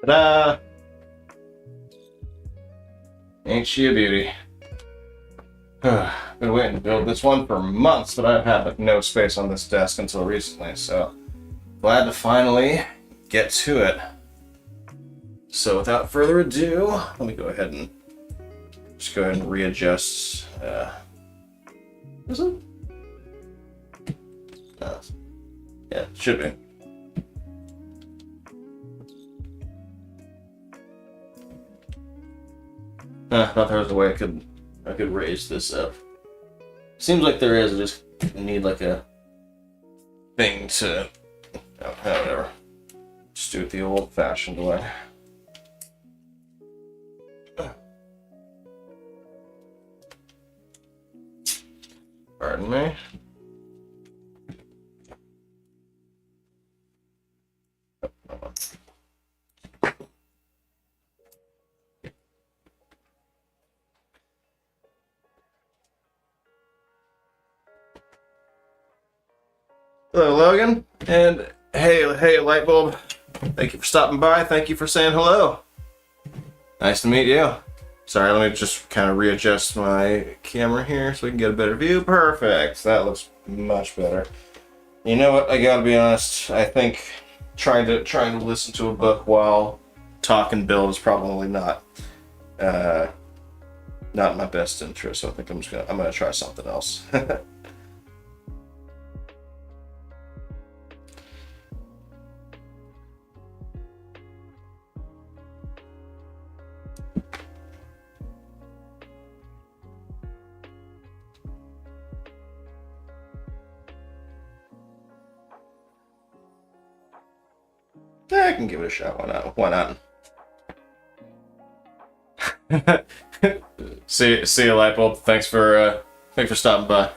Ta-da! Ain't she a beauty? Been waiting to build this one for months, but I've had like no space on this desk until recently, so glad to finally get to it. So without further ado, let me go ahead and readjust. Is it? Yeah, it should be. I thought there was a way I could raise this up. Seems like there is. I just need like a thing to. Oh, whatever. Just do it the old-fashioned way. Pardon me. Hello, Logan, and hey, Lightbulb. Thank you for stopping by. Thank you for saying hello. Nice to meet you. Sorry, let me just kind of readjust my camera here so we can get a better view. Perfect. That looks much better. You know what? I gotta be honest. I think trying to listen to a book while talking build is probably not in my best interest. So I think I'm gonna try something else. I can give it a shot. Why not? see you, Lightbulb. Thanks for stopping by.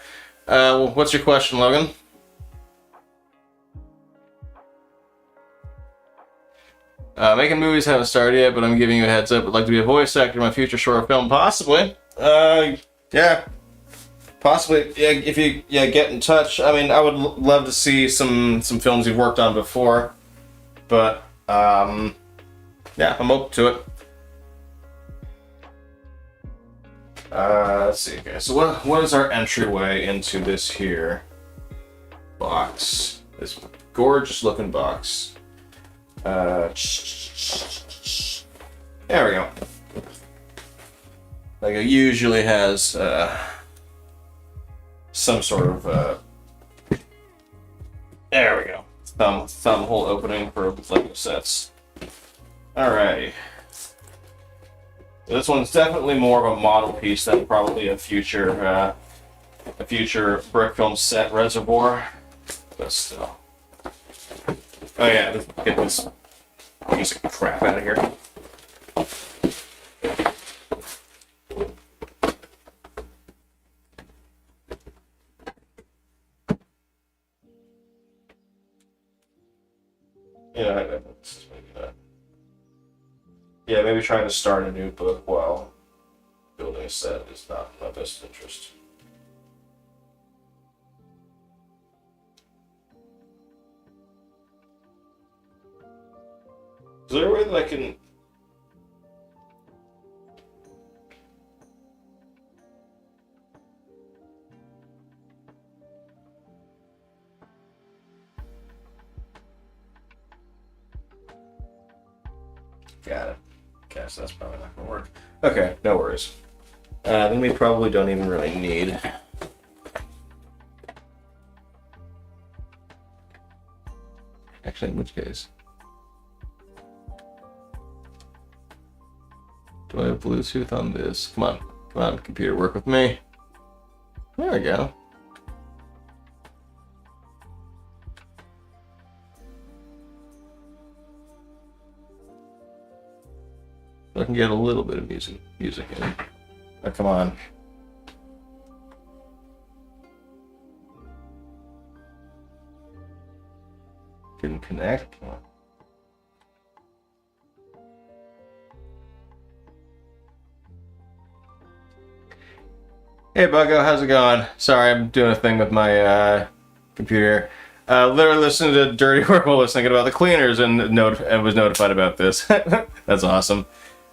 Well, what's your question, Logan? Making movies haven't started yet, but I'm giving you a heads up. I'd like to be a voice actor in my future short film, possibly. Yeah, possibly. Yeah, if you get in touch. I mean, I would love to see some films you've worked on before. But, yeah, I'm open to it. Let's see. Okay, so what is our entryway into this here box? This gorgeous looking box. There we go. Like it usually has some sort of there we go. Thumb hole opening for Lego sets. Alrighty. This one's definitely more of a model piece than probably a future brick film set reservoir, but still. Oh yeah, let's get this piece of crap out of here. Yeah, maybe trying to start a new book while building a set is not in my best interest. Is there a way that I can... Got it. Okay, so that's probably not gonna work. Okay, no worries. Then we probably don't even really need... Actually, in which case... Do I have Bluetooth on this? Come on, computer, work with me. There we go. I can get a little bit of music in. Oh, come on. Didn't connect. Come on. Hey Buggo, how's it going? Sorry, I'm doing a thing with my computer. Literally listening to Dirty Work while I was thinking about the cleaners and was notified about this. That's awesome.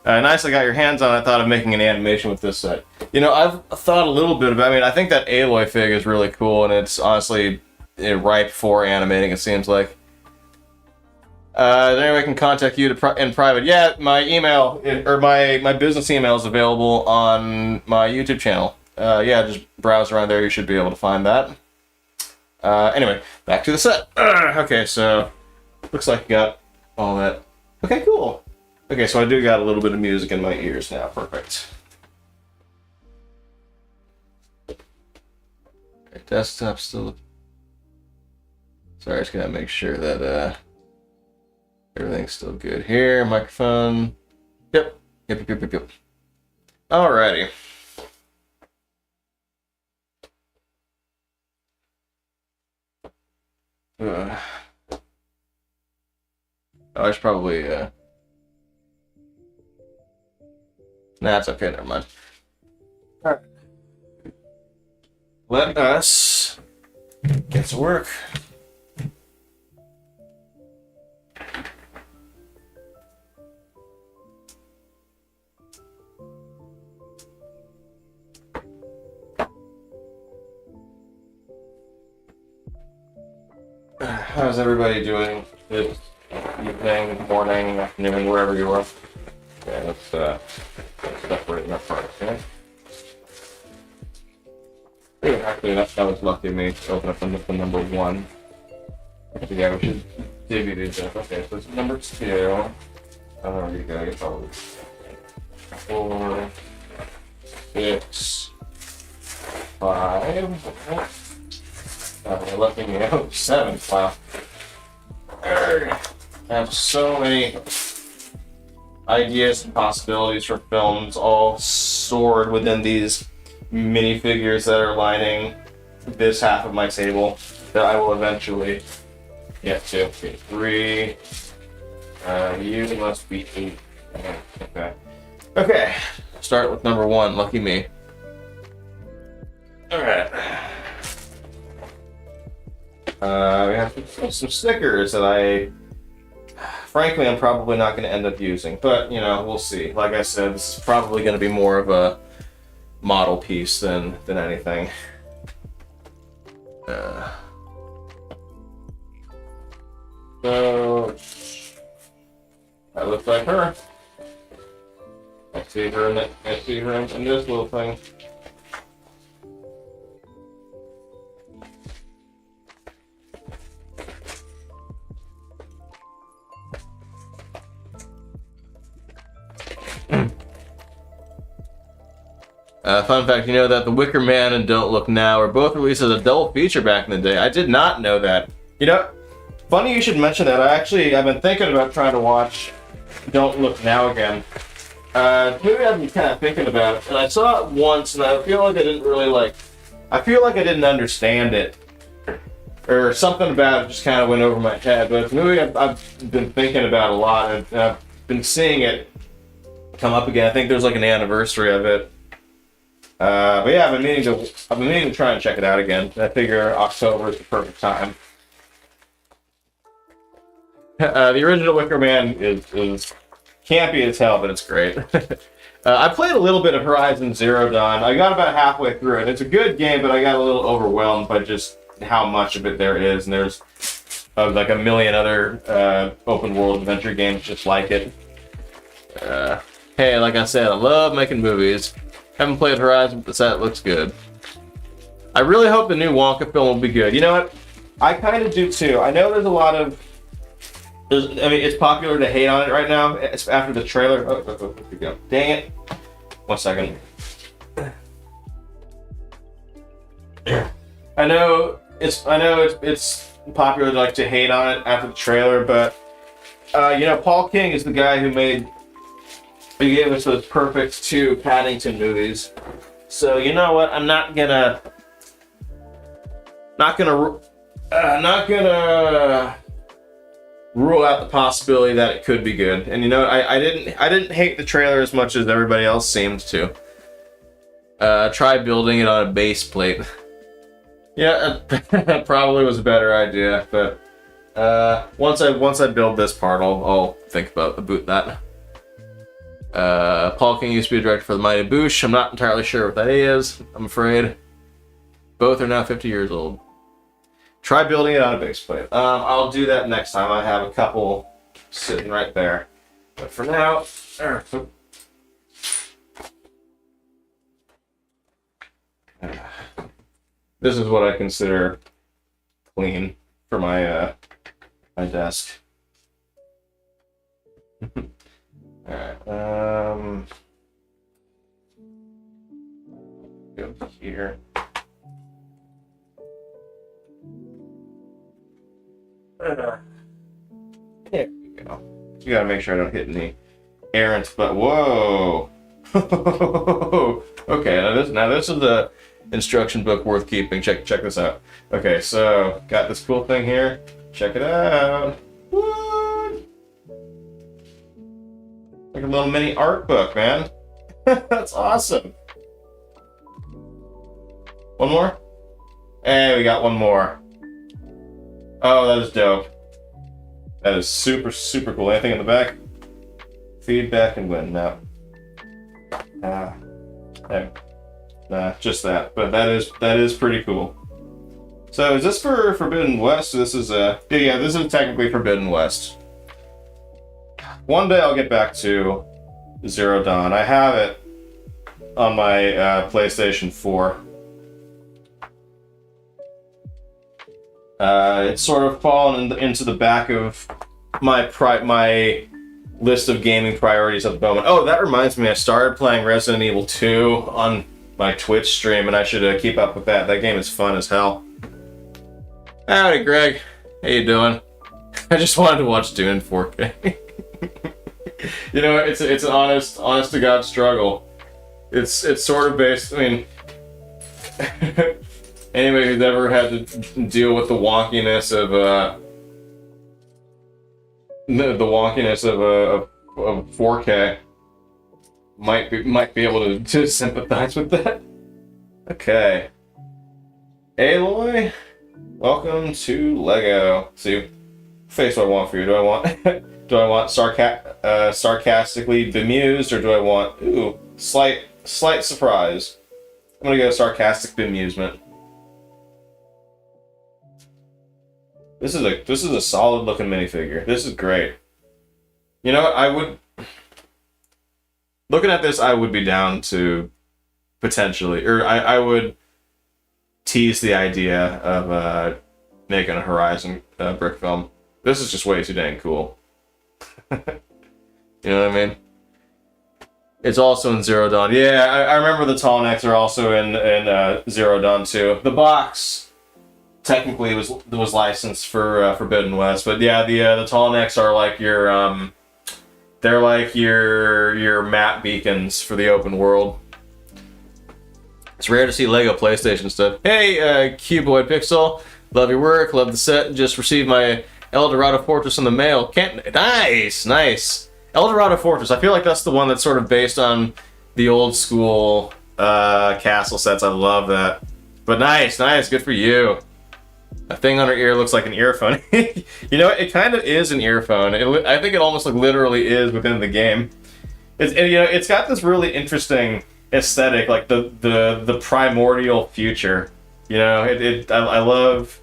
Nicely got your hands on it. I thought of making an animation with this set. You know, I've thought a little bit about. I mean, I think that Aloy fig is really cool, and it's honestly ripe for animating. It seems like. Anyone can contact you in private. Yeah, my email or my business email is available on my YouTube channel. Yeah, just browse around there. You should be able to find that. Anyway, back to the set. Okay, so looks like you got all that. Okay, cool. Okay, so I do got a little bit of music in my ears now. Perfect. Okay, desktop still. Sorry, I just gotta make sure that everything's still good here. Microphone. Yep. Yep. Alrighty. I should probably, nah, it's okay, never mind. Alright. Let us get to work. How's everybody doing this evening, morning, afternoon, wherever you are? Okay, let's separate that part, okay? Actually, that was lucky of me to open up the number 1. So yeah, we should divvy these up. Okay, so it's number 2. There you go, it's all 4, 6, 5. You're lucky me out. 7. Wow. I have so many ideas and possibilities for films all stored within these minifigures that are lining this half of my table that I will eventually get to. Okay, 3. You must be 8. Okay. Okay. Start with number 1. Lucky me. Alright. We have some stickers that frankly, I'm probably not going to end up using, but, you know, we'll see. Like I said, this is probably going to be more of a model piece than anything. So, that looks like her. I see her in this little thing. Fun fact, you know that The Wicker Man and Don't Look Now were both released as a double feature back in the day. I did not know that. You know, funny you should mention that. I've been thinking about trying to watch Don't Look Now again. Maybe I've been kind of thinking about it, and I saw it once, and I feel like I didn't really I feel like I didn't understand it. Or something about it just kind of went over my head. But it's a movie I've been thinking about a lot, and I've been seeing it come up again. I think there's like an anniversary of it. But yeah, I've been meaning to try and check it out again. I figure October is the perfect time. The original Wicker Man is campy as hell, but it's great. I played a little bit of Horizon Zero Dawn. I got about halfway through it. It's a good game, but I got a little overwhelmed by just how much of it there is, and there's like a million other open world adventure games just like it. Hey, like I said, I love making movies. Haven't played Horizon, but the set looks good. I really hope the new Wonka film will be good. You know what? I kind of do too. I know there's a lot of... I mean, it's popular to hate on it right now. It's after the trailer. Oh, here we go. Dang it. 1 second. I know it's popular to hate on it after the trailer, but you know, Paul King is the guy who gave us those perfect 2 Paddington movies. So you know what? I'm not gonna rule out the possibility that it could be good. And you know, I didn't hate the trailer as much as everybody else seemed to. Try building it on a base plate. Yeah, that probably was a better idea, but once I build this part, I'll think about that. Paul King used to be a director for the Mighty Boosh. I'm not entirely sure what that is, I'm afraid. Both are now 50 years old. Try building it on a base plate. I'll do that next time. I have a couple sitting right there. But for now, this is what I consider clean for my my desk. Alright, go here. There we go. You gotta make sure I don't hit any errant, but whoa! Okay, now this is the instruction book worth keeping. Check this out. Okay, so got this cool thing here. Check it out. What? Like a little mini art book, man. That's awesome. One more? Hey, we got one more. Oh, that is dope. That is super, super cool. Anything in the back? Feedback and win. No. Nah, just that. But that is pretty cool. So is this for Forbidden West? This is yeah, this is technically Forbidden West. One day I'll get back to Zero Dawn. I have it on my PlayStation 4. It's sort of fallen into the back of my list of gaming priorities at the moment. Oh, that reminds me, I started playing Resident Evil 2 on my Twitch stream, and I should keep up with that. That game is fun as hell. Howdy, Greg. How you doing? I just wanted to watch Dune in 4K. You know, it's an honest to God struggle. It's sort of based. I mean, anybody who's ever had to deal with the wonkiness of the wonkiness of 4K might be able to sympathize with that. Okay, Aloy, welcome to Lego. See, face what I want for you. Do I want sarcastically bemused, or do I want slight surprise? I'm gonna go sarcastic bemusement. This is a solid looking minifigure. This is great. You know what? Looking at this, I would be down to potentially, or I would tease the idea of making a Horizon brick film. This is just way too dang cool. You know what I mean? It's also in Zero Dawn. Yeah, I remember the Tallnecks are also in Zero Dawn too. The box technically was licensed for Forbidden West, but yeah, the Tallnecks are like your they're like your map beacons for the open world. It's rare to see Lego PlayStation stuff. Hey, Cuboid Pixel, love your work, love the set. Just received my El Dorado Fortress in the mail. Nice. El Dorado Fortress. I feel like that's the one that's sort of based on the old school castle sets. I love that. But nice, good for you. A thing on her ear looks like an earphone. You know, it kind of is an earphone. I think it almost like literally is within the game. It's got this really interesting aesthetic, like the primordial future. You know, I love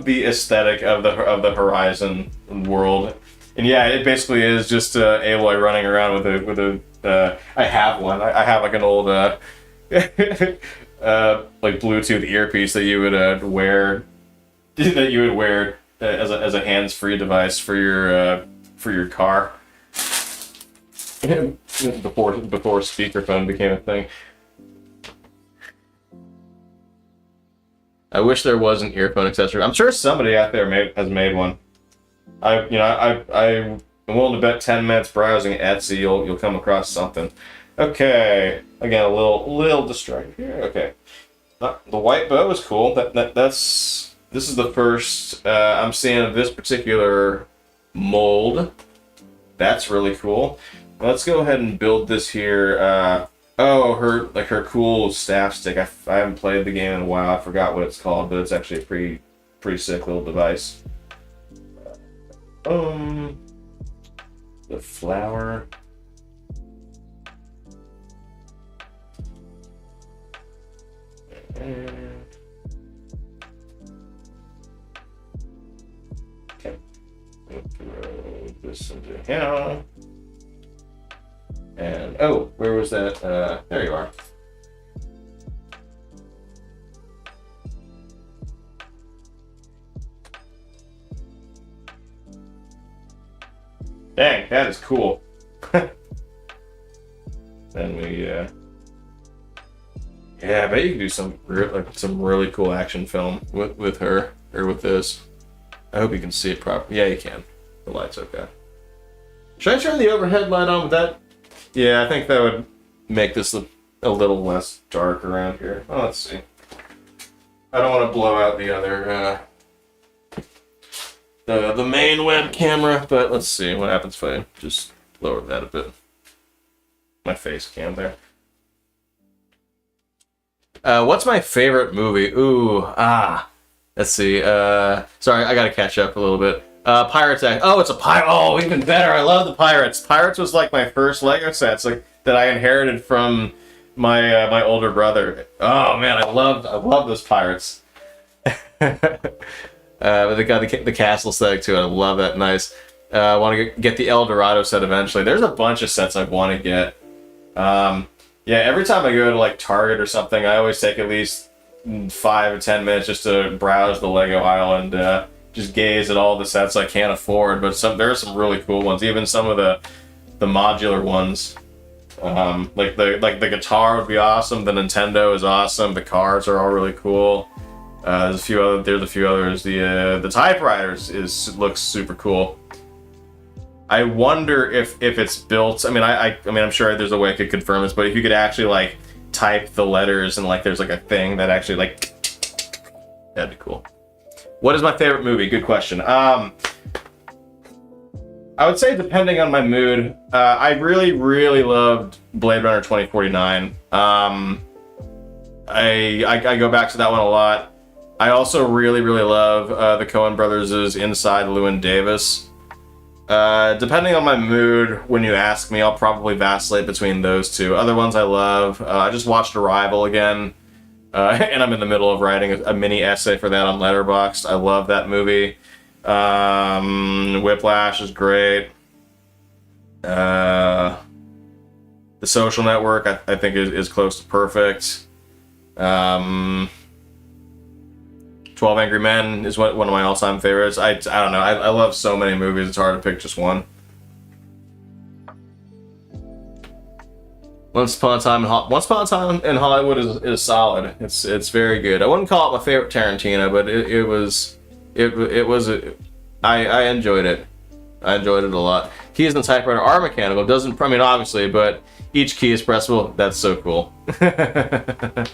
the aesthetic of the Horizon world. And yeah, it basically is just Aloy running around with a I have one. I have like an old like Bluetooth earpiece that you would wear as a hands-free device for your car before speakerphone became a thing. I wish there was an earphone accessory. I'm sure somebody out there has made one. I'm willing to bet 10 minutes browsing Etsy you'll come across something. Okay, again a little distracted here. Okay, the white bow is cool. This is the first I'm seeing of this particular mold. That's really cool. Let's go ahead and build this here Oh, her cool staff stick. I haven't played the game in a while. I forgot what it's called, but it's actually a pretty sick little device. The flower. Okay. Throw this into here. And oh, where was that? There you are. Dang, that is cool. Then we, yeah, I bet you could do some really cool action film with her or with this. I hope you can see it properly. Yeah, you can. The light's okay. Should I turn the overhead light on with that? Yeah, I think that would make this a little less dark around here. Oh, let's see. I don't want to blow out the other the main web camera, but let's see what happens if I just lower that a bit. My face cam there. What's my favorite movie? Let's see. Sorry, I gotta catch up a little bit. Pirates Act. Oh, it's a pirate. Oh, even better. I love the Pirates. Pirates was like my first Lego sets, like that I inherited from my my older brother. Oh man, I love those Pirates. But they got the castle set too. I love that. Nice. I want to get the El Dorado set eventually. There's a bunch of sets I want to get. Yeah, every time I go to like Target or something, I always take at least 5 or 10 minutes just to browse the Lego aisle and just gaze at all the sets I can't afford. But there are some really cool ones, even some of the modular ones. Like the guitar would be awesome. The Nintendo is awesome. The cars are all really cool. There's a few others. The typewriters looks super cool. I wonder if it's built. I mean, I'm sure there's a way I could confirm this, but if you could actually like type the letters and like there's like a thing that actually like, that'd be cool. What is my favorite movie? Good question. I would say depending on my mood, I really loved Blade Runner 2049. I go back to that one a lot. I also really love the Coen Brothers' Inside Llewyn Davis. Depending on my mood, when you ask me, I'll probably vacillate between those two. Other ones I love. I just watched Arrival again, and I'm in the middle of writing a mini essay for that on Letterboxd. I love that movie. Whiplash is great. The Social Network, I think is close to perfect. 12 Angry Men is one of my all-time favorites. I don't know. I love so many movies. It's hard to pick just one. Once Upon a Time in Hollywood is solid. It's very good. I wouldn't call it my favorite Tarantino, but I enjoyed it. I enjoyed it a lot. Keys and the typewriter are mechanical. It doesn't, I mean, obviously, but each key is pressable. That's so cool. That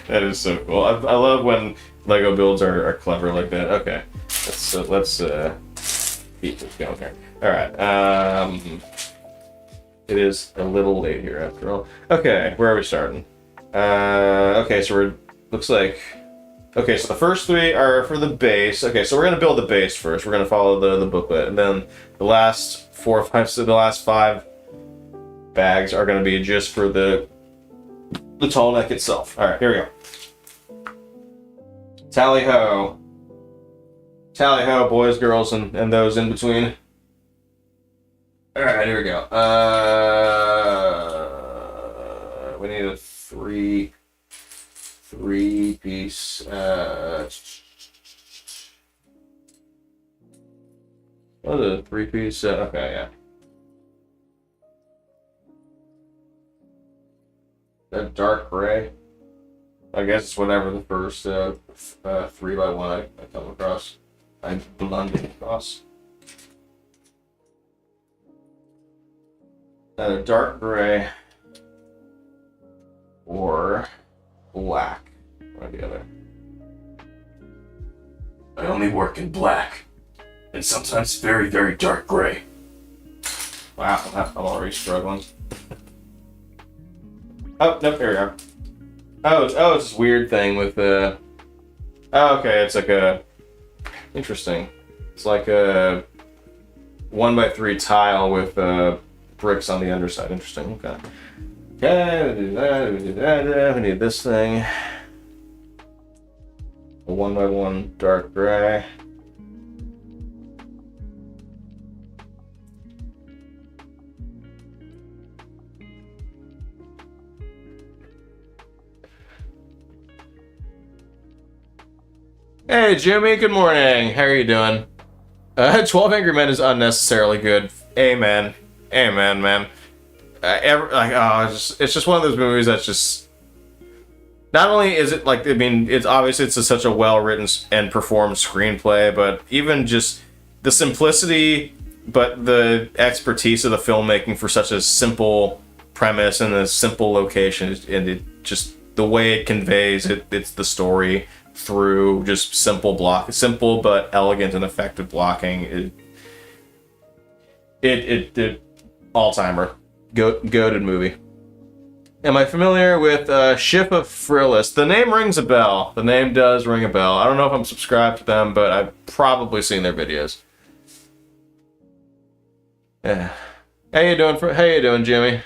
is so cool. I love when Lego builds are clever like that. Okay, let's keep this going here. All right. It is a little late here after all. Okay, where are we starting? Okay, so looks like. Okay, so the first 3 are for the base. Okay, so we're gonna build the base first. We're gonna follow the booklet, and then the last 4 or 5, so the last 5 bags are gonna be just for the Tallneck itself. All right, here we go. Tally ho, boys, girls, and those in between. All right, here we go. We need a three piece. What is a 3-piece? Okay, yeah. That dark gray. I guess it's whatever the first 3x1 I come across. I blundered across. Dark gray or black. One or the other. I only work in black, and sometimes very dark gray. Wow, I'm already struggling. Oh, nope, there we are. Oh, it's this weird thing with the... Oh, okay, it's like a... Interesting. It's like a 1x3 tile with bricks on the underside. Interesting, okay. Okay, we do that, we do that, we need this thing. A 1x1 dark gray. Hey Jimmy, good morning. How are you doing? 12 Angry Men is unnecessarily good. Amen. Amen, man. It's just one of those movies that's just... Not only is it like, I mean, it's obviously it's such a well-written and performed screenplay, but even just the simplicity, but the expertise of the filmmaking for such a simple premise and a simple location, and it just, the way it conveys it's the story through just simple but elegant and effective blocking. It all-timer. Goated movie. Am I familiar with Ship of Frillis? The name rings a bell. The name does ring a bell. I don't know if I'm subscribed to them, but I've probably seen their videos. Yeah. How you doing, Jimmy?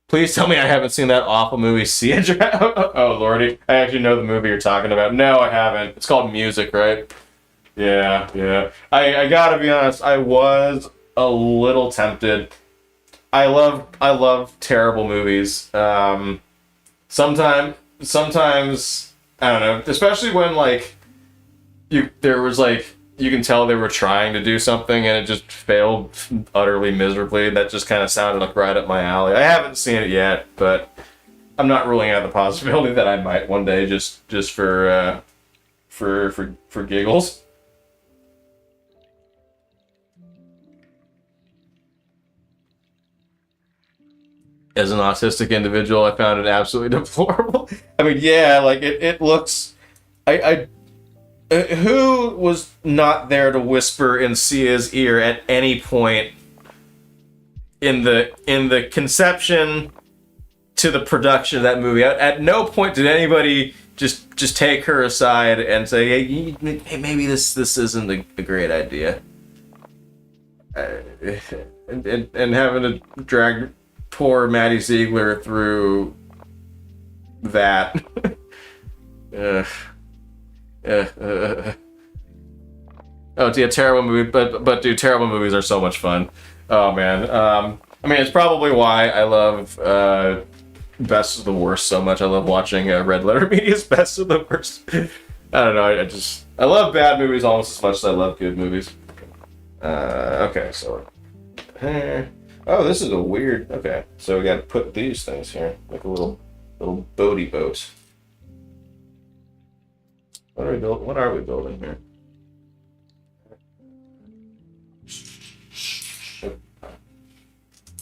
Please tell me I haven't seen that awful movie, See a Dragon. Oh, lordy. I actually know the movie you're talking about. No, I haven't. It's called Music, right? Yeah. I gotta be honest, I was a little tempted. I love terrible movies. Sometimes, I don't know, especially when, like, there was, like, you can tell they were trying to do something and it just failed utterly miserably. That just kind of sounded like right up my alley. I haven't seen it yet, but I'm not ruling out the possibility that I might one day just for giggles. As an autistic individual, I found it absolutely deplorable. I mean, yeah, like it looks. Who was not there to whisper in Sia's ear at any point in the conception to the production of that movie? At no point did anybody just take her aside and say, "Hey, maybe this isn't a great idea," and having to drag poor Maddie Ziegler through that. Oh, it's a terrible movie, but dude, terrible movies are so much fun. Oh man, I mean, it's probably why I love Best of the Worst so much. I love watching Red Letter Media's Best of the Worst. I don't know, I love bad movies almost as much as I love good movies. Okay, so oh, this is a weird. Okay, so we got to put these things here, like a little boaty boat. What are we building here?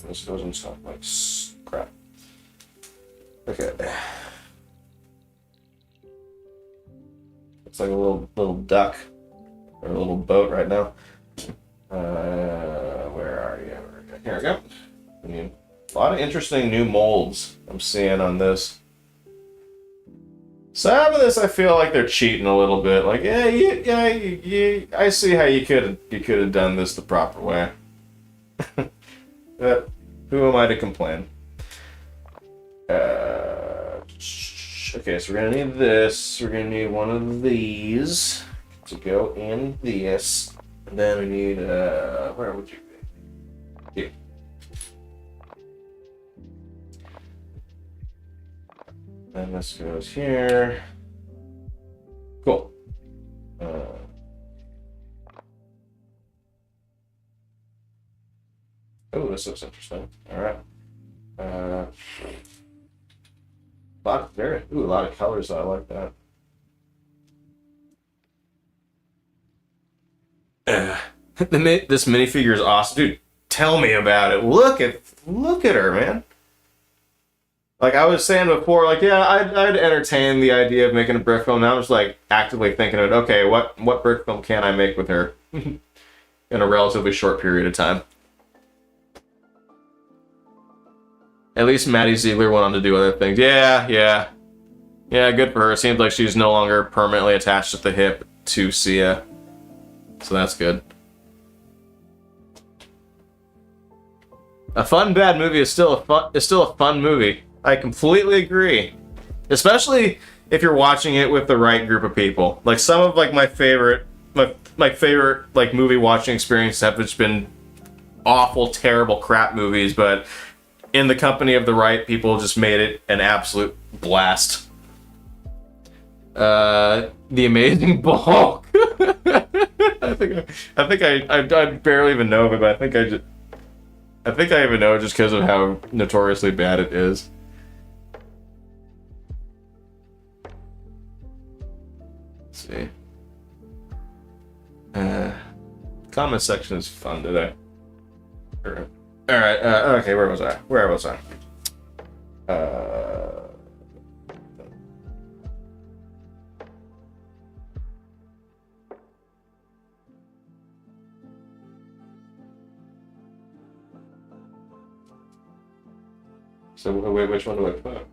This doesn't sound like crap. Okay. It's like a little duck or a little boat right now. Where are you? Here we go. I mean, a lot of interesting new molds I'm seeing on this. Some of this I feel like they're cheating a little bit. Like, I see how you could have done this the proper way. But who am I to complain? Okay, so we're gonna need this. We're gonna need one of these to go in this, and then we need where would you be? Here. And this goes here. Cool. Oh, this looks interesting. All right. A lot of colors. I like that. This minifigure is awesome, dude. Tell me about it. Look at her, man. Like I was saying before, like yeah, I'd entertain the idea of making a brick film. Now I'm just like actively thinking of it. Okay, what brick film can I make with her in a relatively short period of time? At least Maddie Ziegler went on to do other things. Yeah, yeah. Yeah, good for her. It seems like she's no longer permanently attached at the hip to Sia. So that's good. A fun bad movie is still a fun movie. I completely agree. Especially if you're watching it with the right group of people. Like some of like my favorite like movie watching experiences have just been awful, terrible crap movies, but in the company of the right people just made it an absolute blast. The Amazing Bulk. I think I barely even know of it, but I think I even know it just because of how notoriously bad it is. Let's see. Comment section is fun today. Alright, okay, where was I? So wait, which one do I put?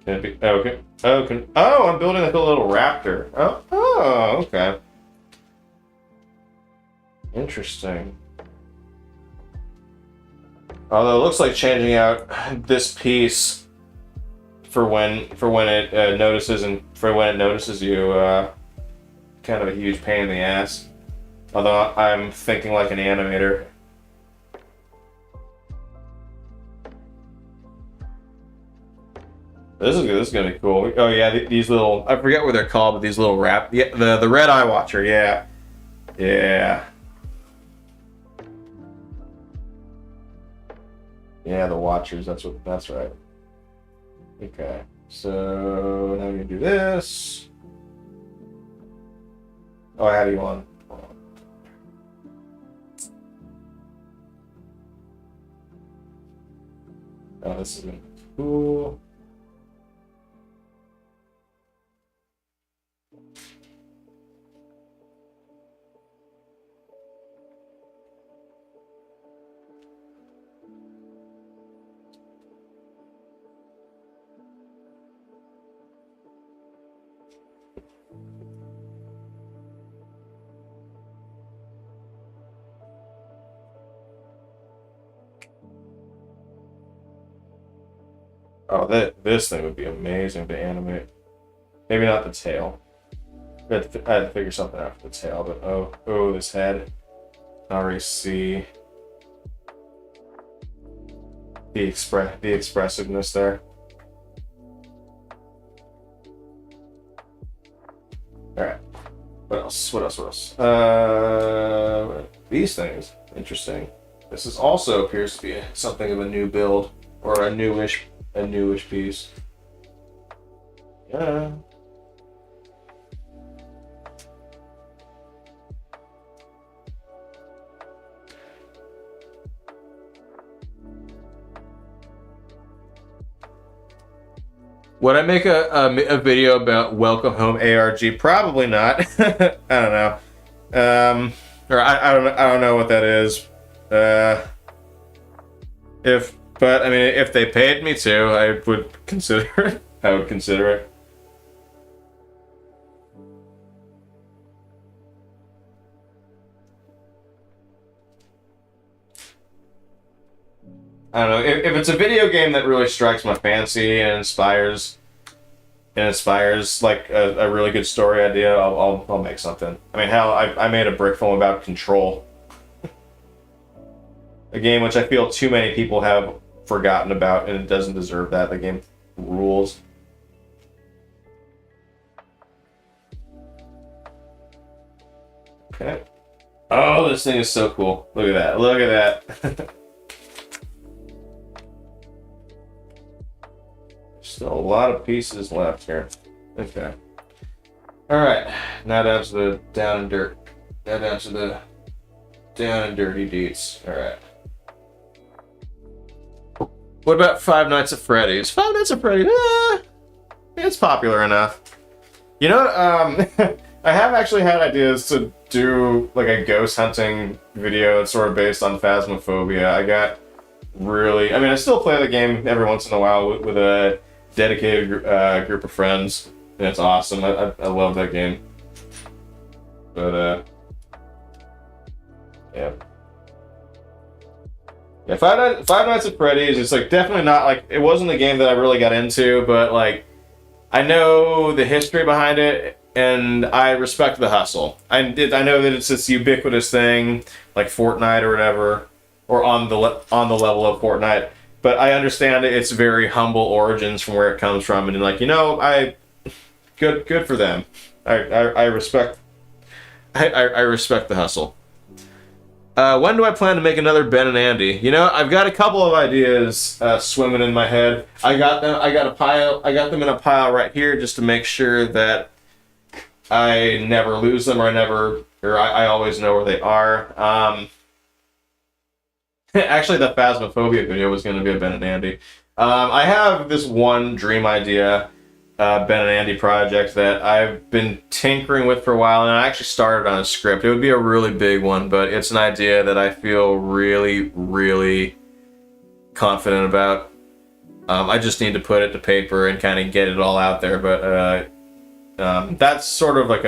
Can it be? Oh, okay. Oh, I'm building like a little raptor. Oh, okay. Interesting. Although it looks like changing out this piece for when it notices you, kind of a huge pain in the ass. Although I'm thinking like an animator. This is gonna be cool. Oh yeah, these little, I forget what they're called, but these little the red eye watcher. Yeah. Yeah, the watchers. That's right. Okay, so now we can do this. Oh, I have you on. Oh, this is gonna be cool. Oh, this thing would be amazing to animate. Maybe not the tail. I had to figure something out for the tail, but oh, this head. I already see the expressiveness there. All right. What else? These things. Interesting. This is also appears to be something of a new build or a newish piece. Yeah. Would I make a video about Welcome Home ARG? Probably not. I don't know. Or I don't know what that is. But I mean, if they paid me to, I would consider it. I would consider it. I don't know. If it's a video game that really strikes my fancy and inspires like a really good story idea, I'll make something. I mean, hell, I made a brick film about Control. A game which I feel too many people have forgotten about, and it doesn't deserve that. The game rules. Okay. Oh, this thing is so cool. Look at that. Look at that. Still a lot of pieces left here. Okay. Alright. Now down to the down and dirt. Now down to the down and dirty deets. Alright. What about Five Nights at Freddy's? Five Nights at Freddy's, it's popular enough. You know, I have actually had ideas to do like a ghost hunting video that's sort of based on Phasmophobia. I got really, I mean, I still play the game every once in a while with a dedicated group of friends, and it's awesome. I love that game. But yeah. Yeah, Five Nights at Freddy's, it's like definitely not like, it wasn't a game that I really got into, but like I know the history behind it and I respect the hustle. I know that it's this ubiquitous thing like Fortnite or whatever, or on the level of Fortnite, but I understand its very humble origins from where it comes from, and like, you know, good for them. I respect I respect the hustle. When do I plan to make another Ben and Andy? You know, I've got a couple of ideas swimming in my head. I got them in a pile right here just to make sure that I never lose them, or I always know where they are. Actually, the Phasmophobia video was going to be a Ben and Andy. I have this one dream idea, Ben and Andy project that I've been tinkering with for a while, and I actually started on a script. It would be a really big one, but it's an idea that I feel really, really confident about. I just need to put it to paper and kind of get it all out there, but that's sort of like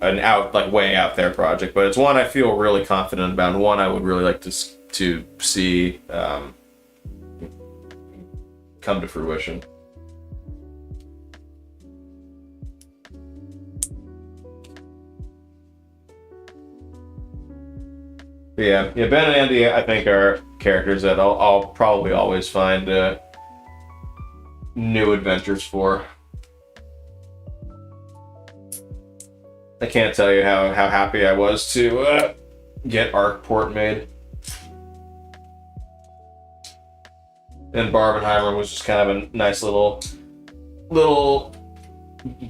an way out there project, but it's one I feel really confident about, and one I would really like to see come to fruition. But yeah, Ben and Andy, I think, are characters that I'll probably always find new adventures for. I can't tell you how happy I was to get Arkport made. And Barbenheimer was just kind of a nice little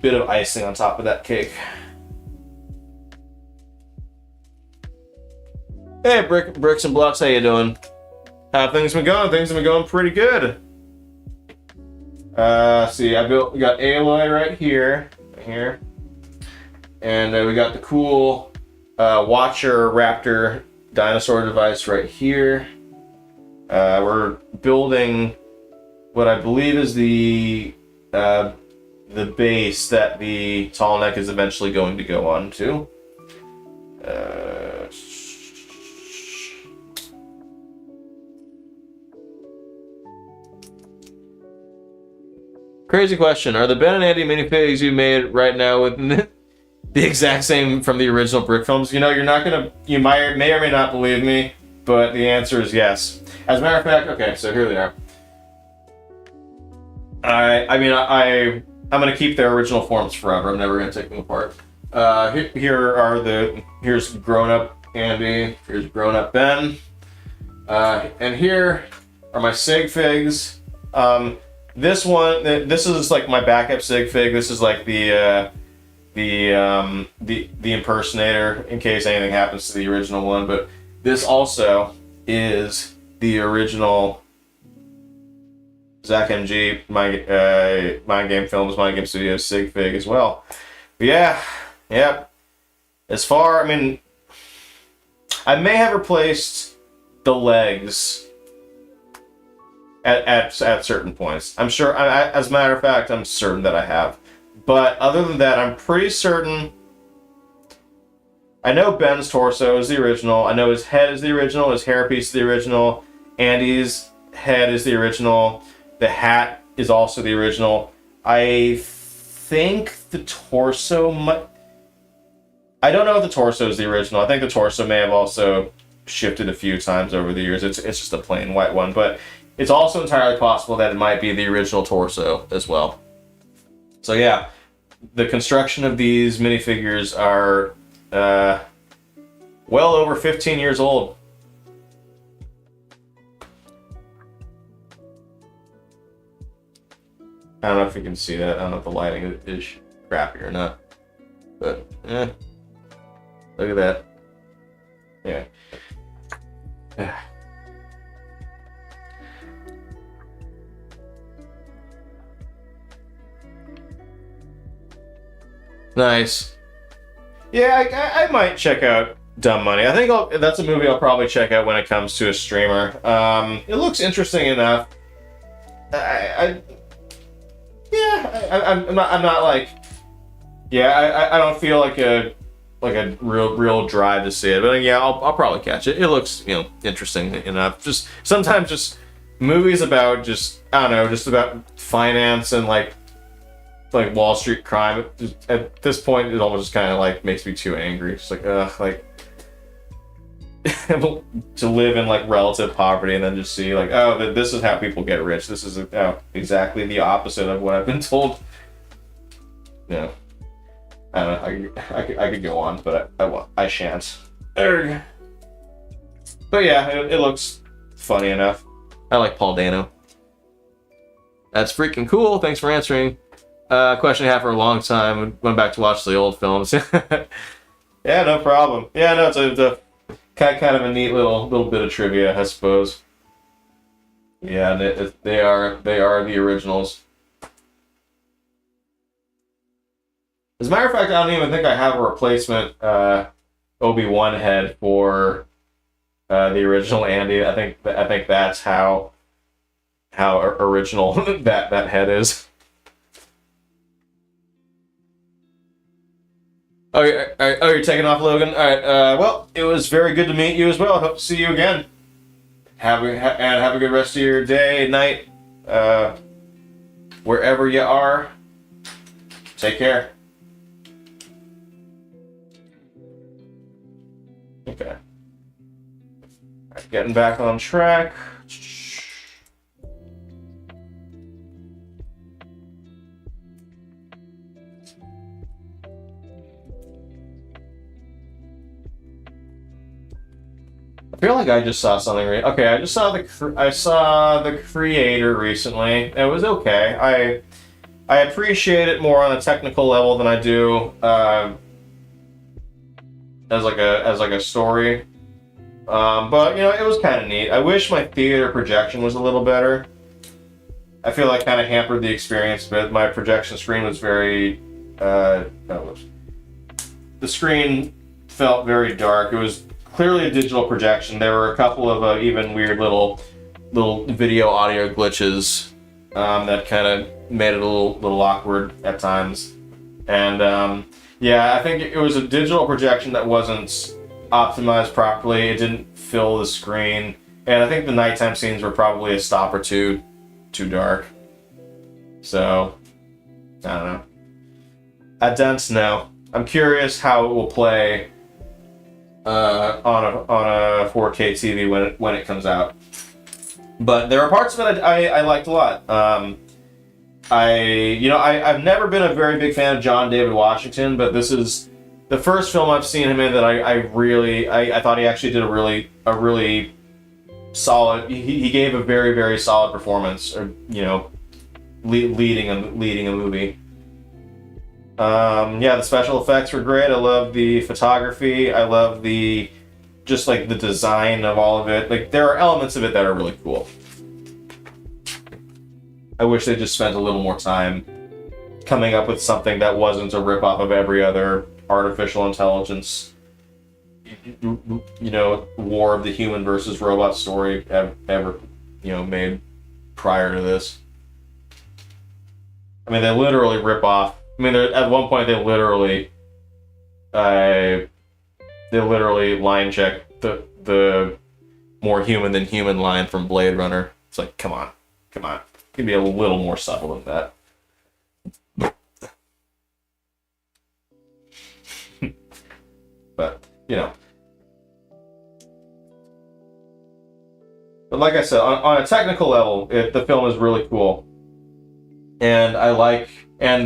bit of icing on top of that cake. Hey, Bricks and Blocks, how you doing? How things been going? Things have been going pretty good. See, we got Aloy right here, and we got the cool Watcher Raptor dinosaur device right here. We're building what I believe is the base that the Tallneck is eventually going to go on to. Crazy question. Are the Ben and Andy minifigs you made right now with the exact same from the original Brick films? You know, you may or may not believe me, but the answer is yes. As a matter of fact, okay, so here they are. I'm gonna keep their original forms forever. I'm never gonna take them apart. Here's grown-up Andy. Here's grown-up Ben. And here are my sig figs. This is like my backup sig fig. This is like the impersonator in case anything happens to the original one. But this also is the original Zach MG MindGame Films, MindGame Studios sig fig as well. But yeah. As far, I mean, I may have replaced the legs at certain points. I'm sure, as a matter of fact, I'm certain that I have. But other than that, I'm pretty certain. I know Ben's torso is the original. I know his head is the original. His hairpiece is the original. Andy's head is the original. The hat is also the original. I think the torso I don't know if the torso is the original. I think the torso may have also shifted a few times over the years. It's just a plain white one, but it's also entirely possible that it might be the original torso as well. So yeah, the construction of these minifigures are well over 15 years old. I don't know if you can see that. I don't know if the lighting is crappy or not. But, look at that. Yeah. Nice. Yeah, I might check out Dumb Money. I think that's a movie I'll probably check out when it comes to a streamer. It looks interesting enough. I'm not like, I don't feel like a real drive to see it, but yeah, I'll probably catch it. It looks interesting enough. Just sometimes just movies about I don't know, just about finance and like Wall Street crime. At this point, it almost just kind of like makes me too angry. It's like to live in like relative poverty and then just see like, oh, this is how people get rich. This is exactly the opposite of what I've been told. I don't know. I could go on, but I shan't. But yeah, it looks funny enough. I like Paul Dano. That's freaking cool. Thanks for answering. Question I had for a long time. Went back to watch the old films. Yeah, no problem. Yeah, no, it's a kind of a neat little bit of trivia, I suppose. Yeah, they are the originals. As a matter of fact, I don't even think I have a replacement Obi-Wan head for the original Andy. I think that's how original that head is. Oh, you're taking off, Logan? All right. Well, it was very good to meet you as well. Hope to see you again. Have a good rest of your day, night, wherever you are. Take care. Okay. All right, getting back on track. I feel like I just saw something. Okay, I just saw the creator recently. It was okay. I appreciate it more on a technical level than I do as like a story. But it was kind of neat. I wish my theater projection was a little better. I feel like kind of hampered the experience, but my projection screen was very. The screen felt very dark. It was clearly a digital projection. There were a couple of even weird little video audio glitches that kind of made it a little awkward at times. And I think it was a digital projection that wasn't optimized properly. It didn't fill the screen, and I think the nighttime scenes were probably a stop or two too dark. So I don't know. I don't know. I'm curious how it will play on a 4K TV when it comes out. But there are parts of it I liked a lot. I've never been a very big fan of John David Washington, but this is the first film I've seen him in that I thought he actually did a really solid. He gave a very, very solid performance, or leading a movie. The special effects were great. I love the photography. I love the design of all of it. Like, there are elements of it that are really cool. I wish they just spent a little more time coming up with something that wasn't a ripoff of every other artificial intelligence, war of the human versus robot story ever made prior to this. I mean, they literally rip off. I mean, at one point they literally line check the more human than human line from Blade Runner. It's like, come on, you can be a little more subtle than that. But but like I said, on a technical level, the film is really cool, and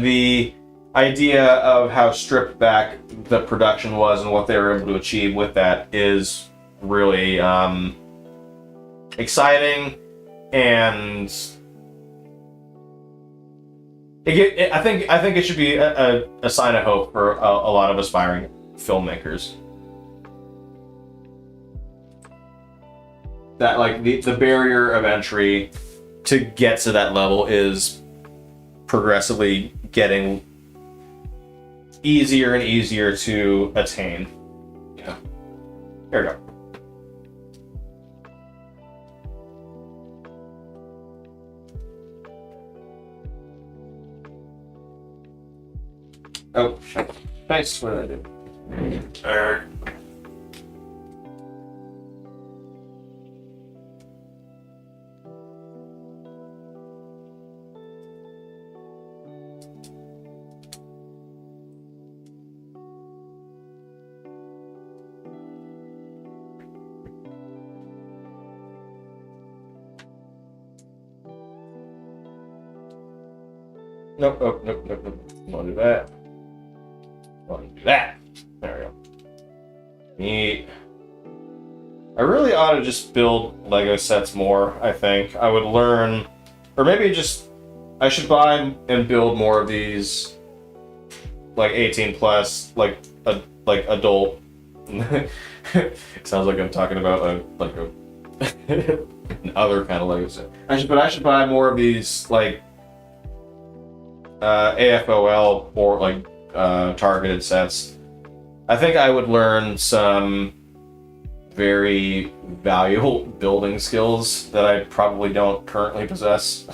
the idea of how stripped back the production was and what they were able to achieve with that is really exciting, and I think it should be a sign of hope for a lot of aspiring filmmakers. That the barrier of entry to get to that level is progressively getting easier and easier to attain. Yeah. Here we go. Oh, shit. Nice. What did I do? Alright. Nope, nope, nope, nope, nope. I want to do that. I want to do that. There we go. Neat. I really ought to just build Lego sets more, I think. I would learn, or maybe just, I should buy and build more of these, like 18 plus, like adult. Sounds like I'm talking about an other kind of Lego set. I should buy more of these, like, AFOL or like targeted sets. I think I would learn some very valuable building skills that I probably don't currently possess.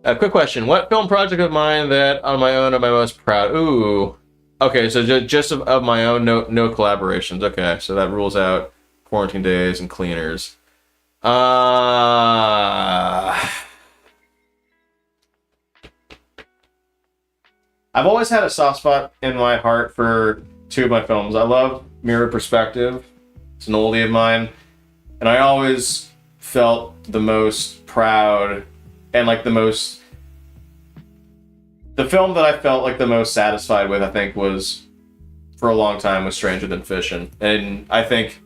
A quick question: what film project of mine that on my own am I most proud? Ooh, okay, so just of my own, no collaborations. Okay, so that rules out Quarantine Days and Cleaners. I've always had a soft spot in my heart for two of my films. I love Mirror Perspective. It's an oldie of mine. And I always felt the most proud and like the film that I felt like the most satisfied with, I think, was, for a long time, was Stranger Than Fishin'. And I think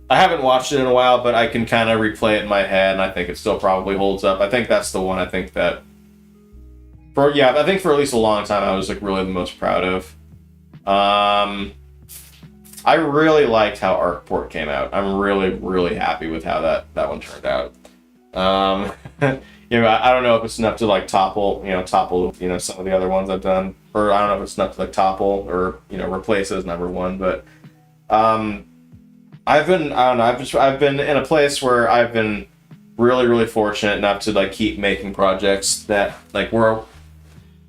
I haven't watched it in a while, but I can kind of replay it in my head, and I think it still probably holds up. I think that's the one I think that, for at least a long time, I was like really the most proud of. I really liked how ArcPort came out. I'm really, really happy with how that one turned out. I don't know if it's enough to like topple some of the other ones I've done, or I don't know if it's enough to like topple or replace as number one, but I've been in a place where I've been really, really fortunate enough to like keep making projects that like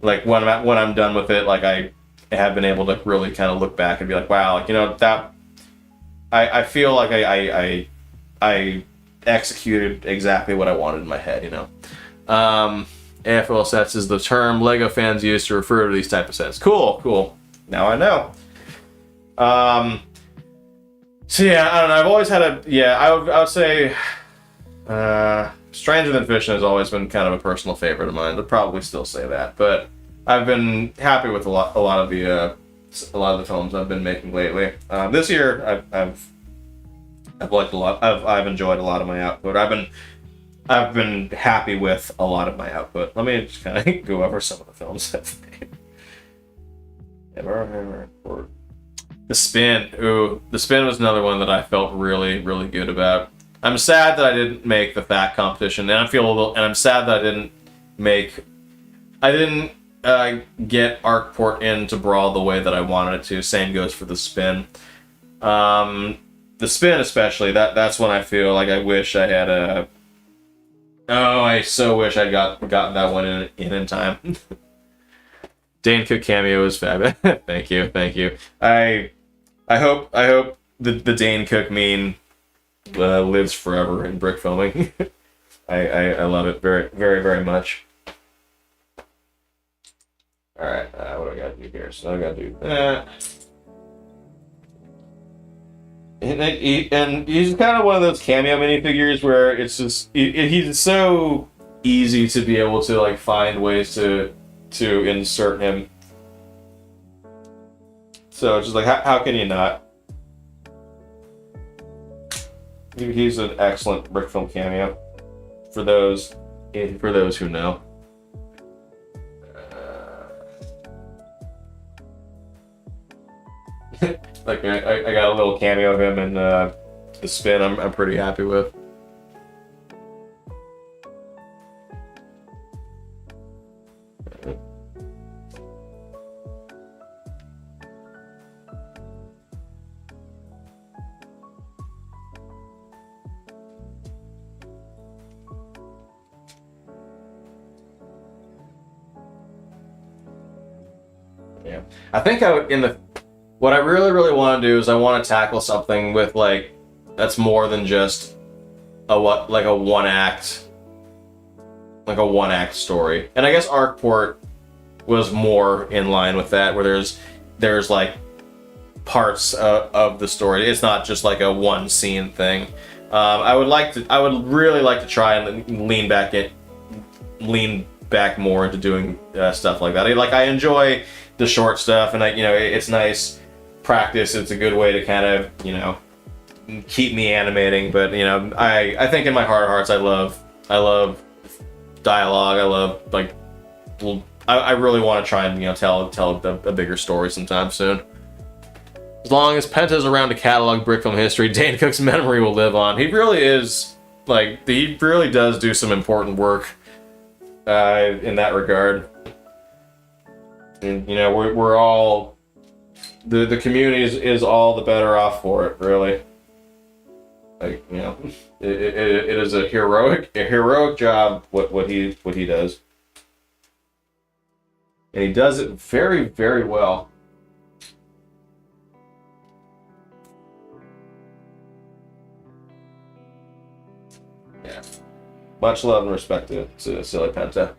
like when I'm done with it, like I have been able to really kind of look back and be like, wow, like that I feel like I executed exactly what I wanted in my head, AFL sets is the term Lego fans use to refer to these type of sets. Cool. Now I know. So yeah, I don't know. I've always had I would say Stranger Than Fishin' has always been kind of a personal favorite of mine. I'd probably still say that, but I've been happy with a lot of the films I've been making lately. This year I've liked a lot. I've enjoyed a lot of my output. I've been happy with a lot of my output. Let me just kind of go over some of the films I've made. The Spin. Ooh, The Spin was another one that I felt really, really good about. I'm sad that I didn't make the Fat competition, and I'm sad that I didn't get ArcPort into Brawl the way that I wanted it to. Same goes for The Spin. The Spin especially, that's when I feel like I wish I had I so wish I'd gotten that one in time. Dane Cook cameo is fabulous. Thank you. I hope the Dane Cook meme lives forever in brick filming. I love it very, very, very much. All right, what do I gotta do here? So I gotta do that. And he's kind of one of those cameo minifigures where it's just he's so easy to be able to like find ways to insert him. So it's just like how can you not? He's an excellent brick film cameo for those who know. Like I got a little cameo of him in The Spin. I'm pretty happy with. Yeah, I think what I really want to do is I want to tackle something with like that's more than just a one act story. And I guess Arkport was more in line with that, where there's like parts of the story. It's not just like a one scene thing. I would really like to try and lean back more into doing stuff like that. Like, I enjoy the short stuff, and it's nice practice. It's a good way to kind of keep me animating. But I think in my heart of hearts, I love dialogue. I love I really want to try and tell a bigger story sometime soon. As long as Penta's around to catalog brick film history, Dane Cook's memory will live on. He really is he really does do some important work in that regard. And we're all the community is all the better off for it, really. It is a heroic job what he does, and he does it very, very well. Yeah, much love and respect to Silly Penta.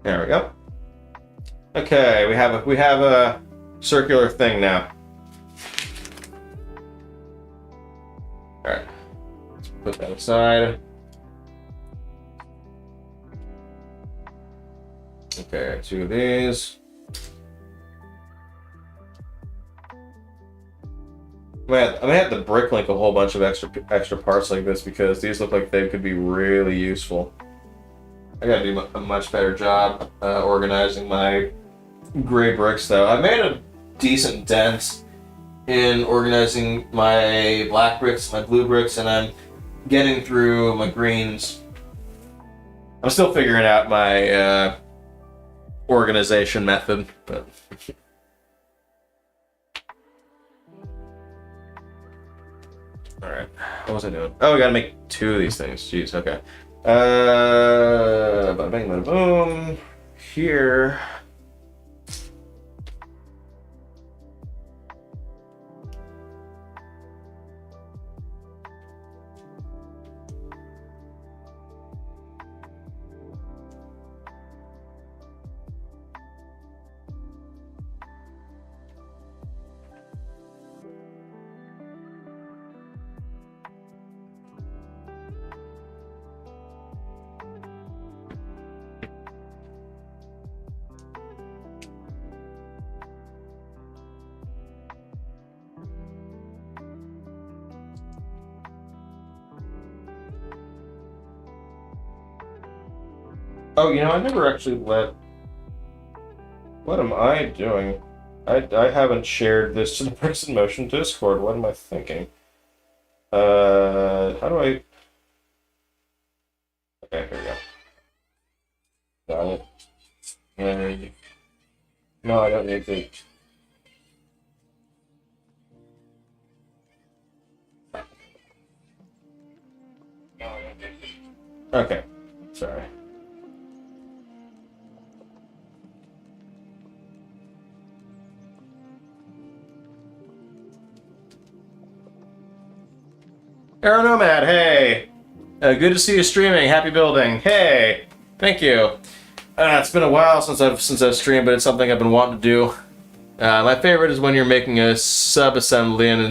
There we go. Okay, we have a circular thing now. All right, let's put that aside. Okay, 2 of these. I'm gonna have to bricklink a whole bunch of extra parts like this, because these look like they could be really useful. I gotta do a much better job organizing my gray bricks, though. I made a decent dent in organizing my black bricks, my blue bricks, and I'm getting through my greens. I'm still figuring out my organization method, but all right. What was I doing? Oh, we gotta make 2 of these things. Jeez. Okay. Bada bang, bada boom. Here. Oh, I never actually let... What am I doing? I haven't shared this to the Person Motion Discord. What am I thinking? How do I... Okay, here we go. Got it. And... No, I don't need to... Okay, sorry. Aeronomad, hey! Good to see you streaming. Happy building. Hey! Thank you. It's been a while since I've streamed, but it's something I've been wanting to do. My favorite is when you're making a sub-assembly and the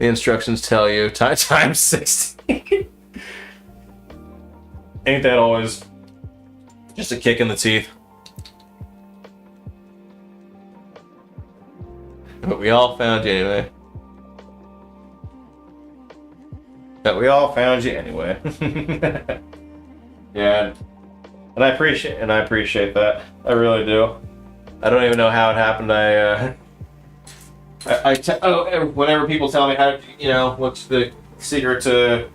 instructions tell you times 60. Ain't that always just a kick in the teeth? But we all found you anyway. Yeah, and I appreciate that. I really do. I don't even know how it happened. Whenever people tell me how, what's the secret to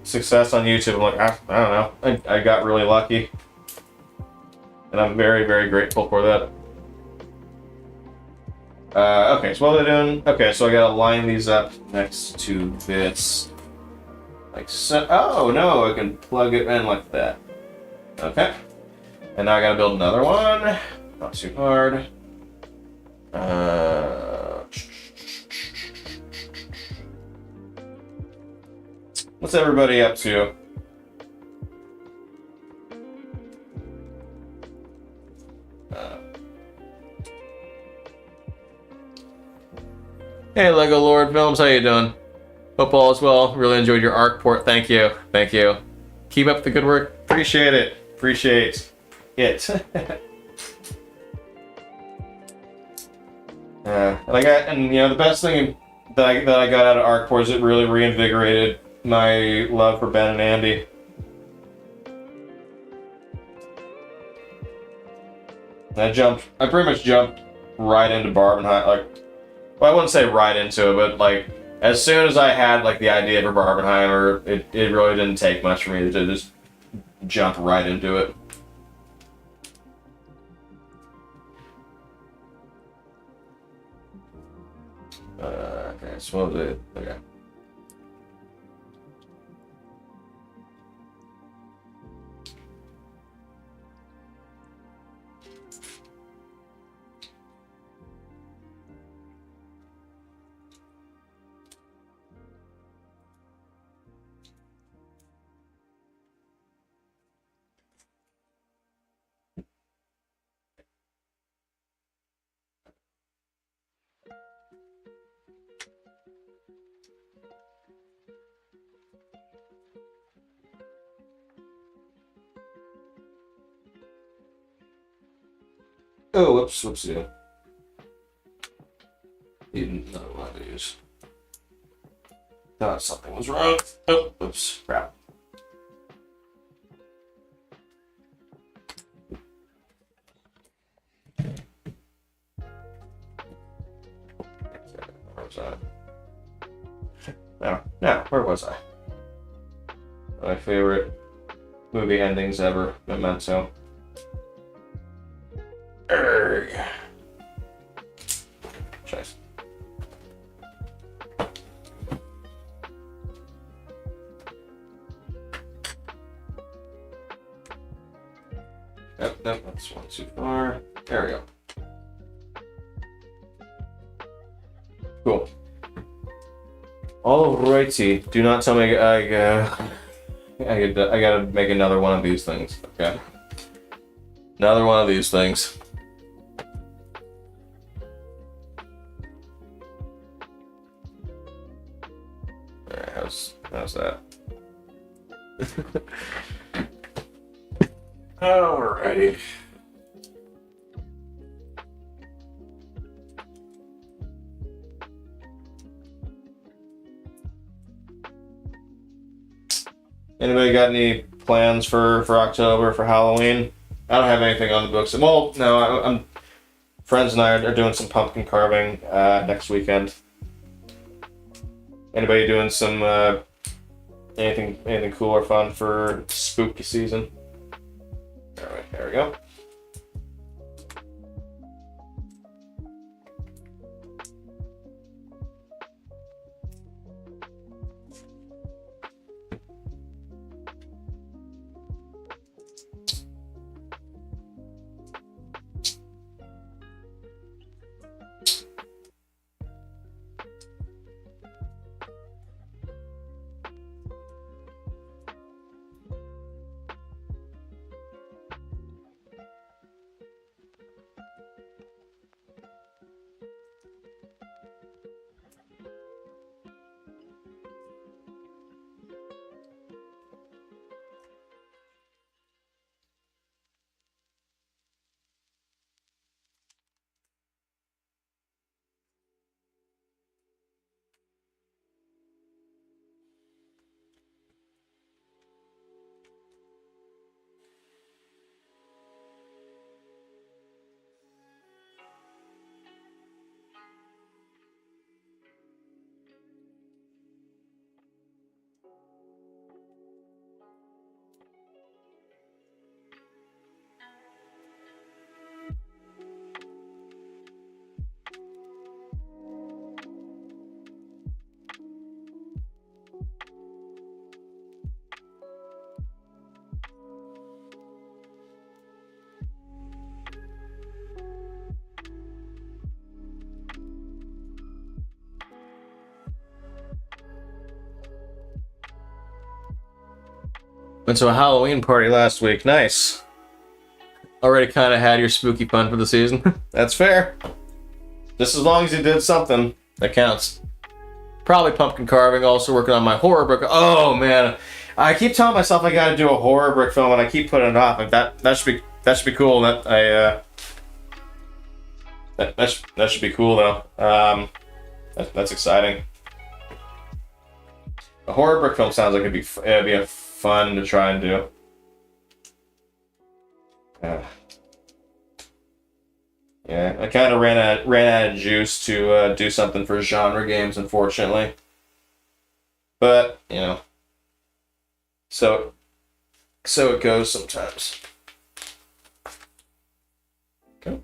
success on YouTube, I'm like, I don't know. I got really lucky, and I'm very, very grateful for that. Okay, so what are they doing? Okay, so I gotta line these up next to this. Like so. Oh no, I can plug it in like that. Okay. And now I gotta build another one. Not too hard. What's everybody up to? Hey, Lego Lord Films, how you doing? Hope all is well. Really enjoyed your ARC port. Thank you. Thank you. Keep up the good work. Appreciate it. Appreciate it. The best thing that I got out of ARC port is it really reinvigorated my love for Ben and Andy. I pretty much jumped right into Barbenheimer. Well, I wouldn't say right into it, but like as soon as I had like the idea for Barbenheimer, it really didn't take much for me to just jump right into it. Okay, so what was it? Okay. Oh, whoops, whoopsie. Need another one of these. Thought something was wrong. Oh, oops, crap. Where was I? No, where was I? My favorite movie endings ever, Memento. Nice. Yep, that's one too far. There we go. Cool. Alrighty. Do not tell me I gotta make another one of these things. Okay. Another one of these things. Alright, how's that? Alrighty. Anybody got any plans for October, for Halloween? I don't have anything on the books. Well, no, I'm friends and I are doing some pumpkin carving next weekend. Anybody doing some anything cool or fun for spooky season? All right, there we go. Went to a Halloween party last week. Nice. Already kind of had your spooky fun for the season. That's fair. Just as long as you did something, that counts. Probably pumpkin carving. Also working on my horror book. Oh man, I keep telling myself I got to do a horror brick film, and I keep putting it off. Like that should be cool. That should be cool though. That's exciting. A horror brick film sounds like it'd be a fun to try and do. Yeah, I kind of ran out of juice to do something for genre games, unfortunately. But you know, so it goes sometimes. Okay.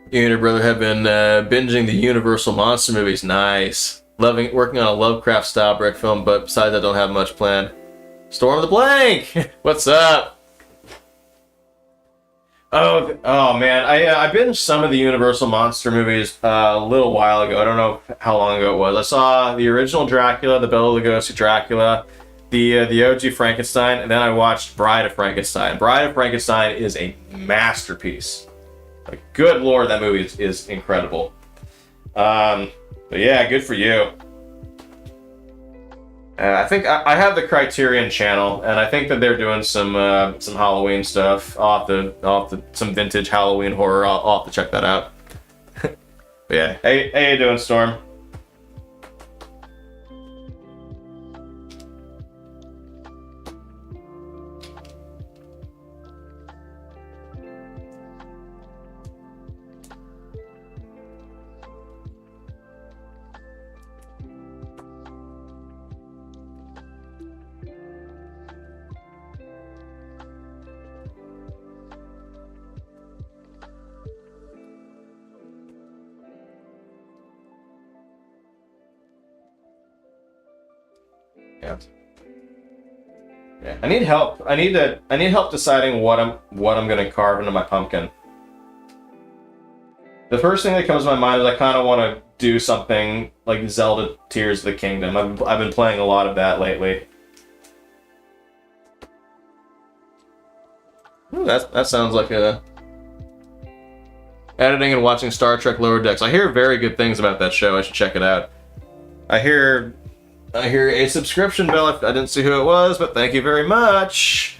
You and your brother have been binging the Universal monster movies. Nice. Working on a Lovecraft style brick film, but besides that, don't have much planned. Storm the Blank! What's up? Oh man, I binged some of the Universal monster movies a little while ago. I don't know how long ago it was. I saw the original Dracula, the Bela Lugosi Dracula, the OG Frankenstein, and then I watched Bride of Frankenstein. Bride of Frankenstein is a masterpiece. Like, good lord, that movie is incredible. But yeah, good for you. I think I have the Criterion channel, and I think that they're doing some Halloween stuff. I'll have to some vintage Halloween horror. I'll have to check that out. But yeah, hey, how you doing, Storm? Yeah. I need help. I need help deciding what I'm gonna carve into my pumpkin. The first thing that comes to my mind is I kind of want to do something like Zelda Tears of the Kingdom. I've been playing a lot of that lately. Ooh, that sounds like a editing and watching Star Trek Lower Decks. I hear very good things about that show. I should check it out. I hear a subscription bell. I didn't see who it was, but thank you very much.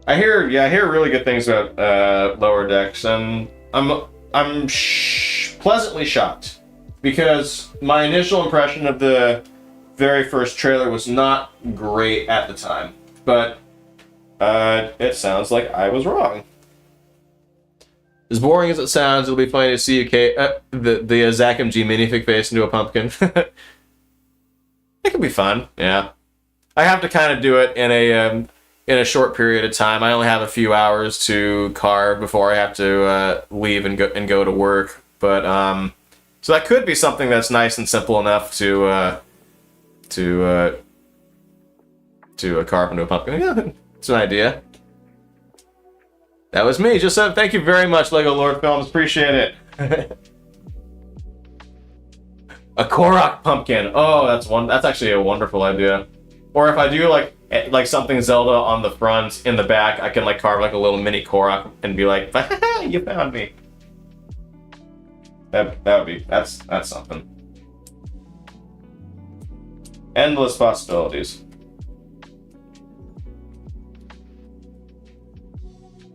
I hear really good things about Lower Decks, and I'm pleasantly shocked because my initial impression of the very first trailer was not great at the time, but it sounds like I was wrong. As boring as it sounds, it'll be funny to see the Zach MG minifig face into a pumpkin. It could be fun, yeah. I have to kind of do it in a short period of time. I only have a few hours to carve before I have to leave and go to work. But so that could be something that's nice and simple enough to carve into a pumpkin. Yeah, it's an idea. That was me. Just said thank you very much, Lego Lord Films. Appreciate it. A Korok pumpkin. Oh, that's actually a wonderful idea. Or if I do like something Zelda on the front, in the back, I can like carve like a little mini Korok and be like, you found me. That's something. Endless possibilities.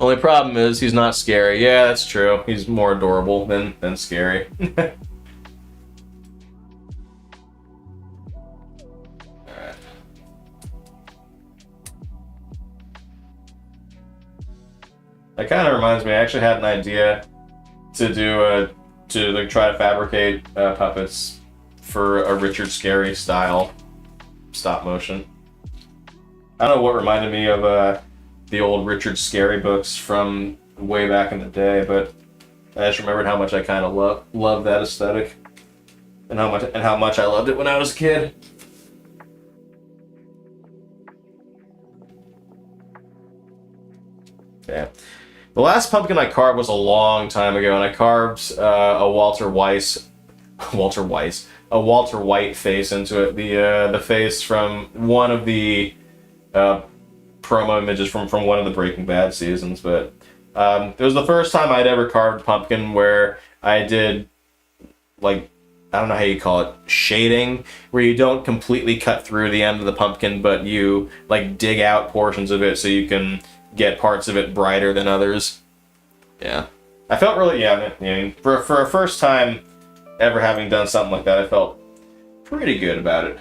Only problem is he's not scary. Yeah, that's true. He's more adorable than scary. Alright. That kind of reminds me, I actually had an idea to try to fabricate puppets for a Richard Scarry style stop motion. I don't know what reminded me of the old Richard Scarry books from way back in the day, but I just remembered how much I kind of love that aesthetic, and how much I loved it when I was a kid. Yeah. The last pumpkin I carved was a long time ago, and I carved a Walter White face into it. The face from one of the promo images from one of the Breaking Bad seasons. But it was the first time I'd ever carved a pumpkin where I did, like, I don't know how you call it, shading, where you don't completely cut through the end of the pumpkin, but you like dig out portions of it so you can get parts of it brighter than others. Yeah, I felt really, I mean, for a first time ever having done something like that, I felt pretty good about it.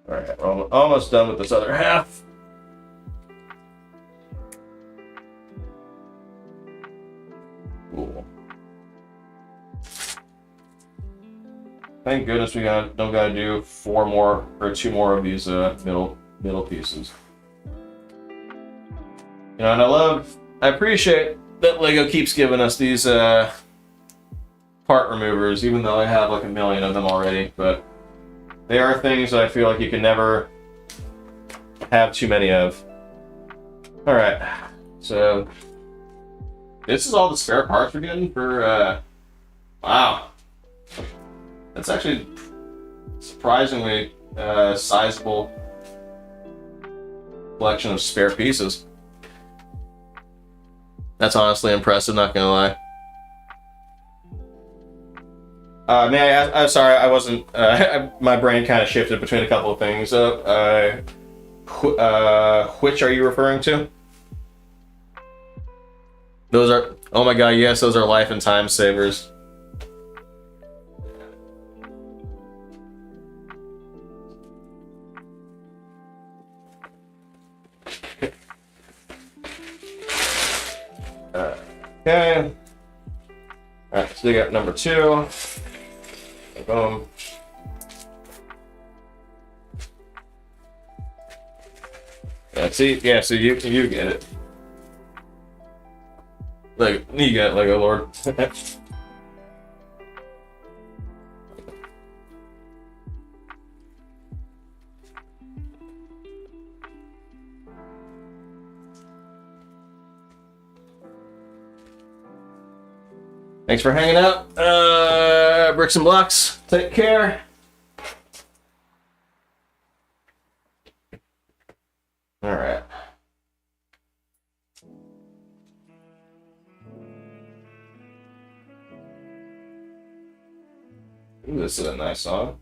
All right, we're almost done with this other half. Cool. Thank goodness we don't gotta do 4 more or 2 more of these middle pieces. You know, and I appreciate that LEGO keeps giving us these part removers, even though I have like a million of them already. But they are things that I feel like you can never have too many of. All right, so this is all the spare parts we're getting for. Wow. That's actually surprisingly sizable collection of spare pieces. That's honestly impressive, not gonna lie. May I ask, I'm sorry, I wasn't, my brain kind of shifted between a couple of things. Which are you referring to? Those are, oh my god, yes, those are life and time savers. Okay. Alright, so we got number 2. Boom. Yeah, see, yeah, so you get it. Like, you get it, Lego Lord. Thanks for hanging out. Bricks and Blocks, take care. All right. Ooh, this is a nice song.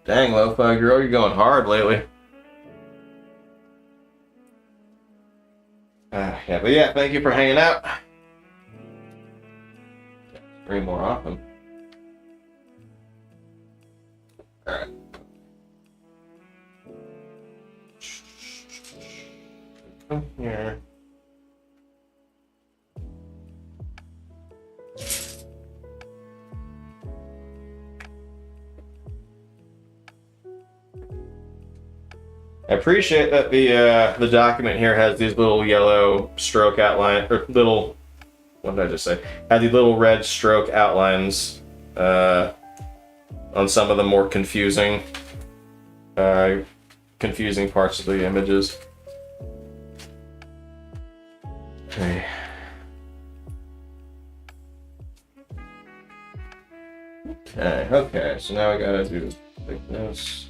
Dang, Lo-Fi Girl, you're going hard lately. Yeah, but yeah, thank you for hanging out. 3 more off them. Alright. Come here. I appreciate that the document here has these little yellow stroke outline, or little, what did I just say? Had these little red stroke outlines on some of the more confusing parts of the images. Okay. Okay, so now I gotta do like this.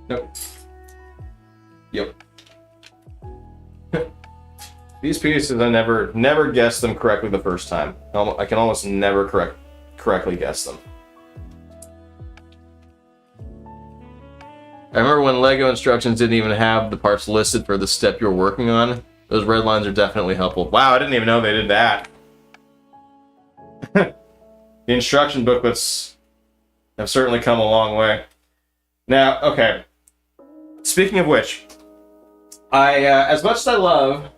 Nope. Yep. These pieces, I never guessed them correctly the first time. I can almost never correctly guess them. I remember when LEGO instructions didn't even have the parts listed for the step you're working on. Those red lines are definitely helpful. Wow, I didn't even know they did that. The instruction booklets have certainly come a long way. Now, okay. Speaking of which, as much as I love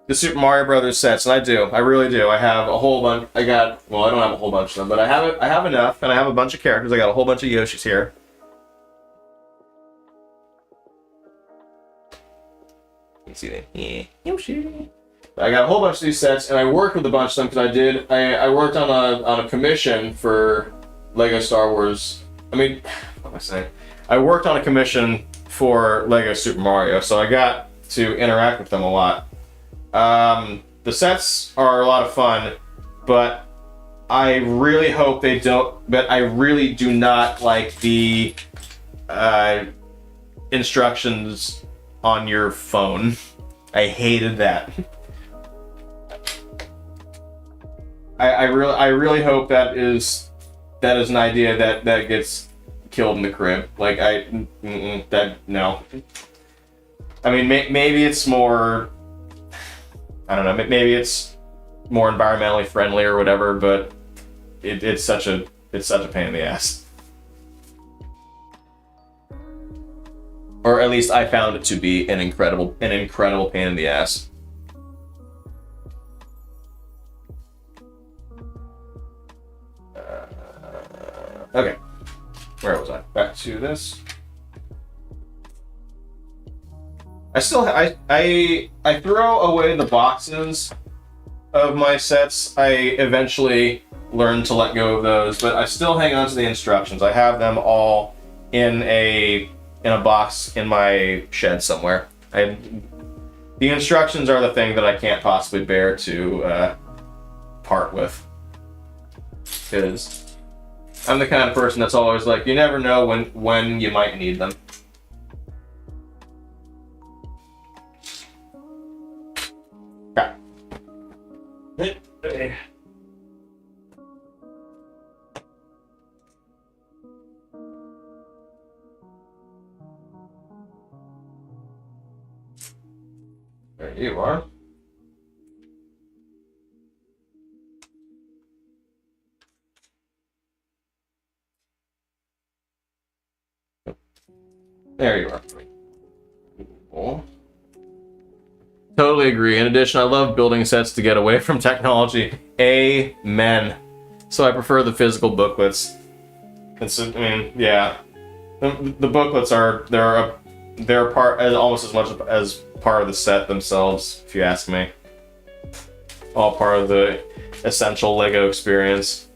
the Super Mario Brothers sets, and I really do. I have a whole bunch. I don't have a whole bunch of them, but I have enough, and I have a bunch of characters. I got a whole bunch of Yoshis here. You see that? Yeah, Yoshi. I got a whole bunch of these sets, and I worked with a bunch of them because I worked on a commission for Lego Star Wars. I mean, what am I saying? I worked on a commission for Lego Super Mario, so I got to interact with them a lot. The sets are a lot of fun, but I really hope they don't. But I really do not like the instructions on your phone. I hated that. I really hope that is an idea that gets killed in the crib. Like no. I mean, maybe it's more. I don't know. Maybe it's more environmentally friendly or whatever, but it's such a pain in the ass. Or at least I found it to be an incredible pain in the ass. Okay, where was I? Back to this. I throw away the boxes of my sets. I eventually learned to let go of those, but I still hang on to the instructions. I have them all in a box in my shed somewhere. The instructions are the thing that I can't possibly bear to part with, because I'm the kind of person that's always like, you never know when you might need them. There you are. There you are. Cool. Totally agree. In addition, I love building sets to get away from technology. Amen. So I prefer the physical booklets. I mean, yeah. The booklets they're part almost as much as part of the set themselves, if you ask me. All part of the essential Lego experience.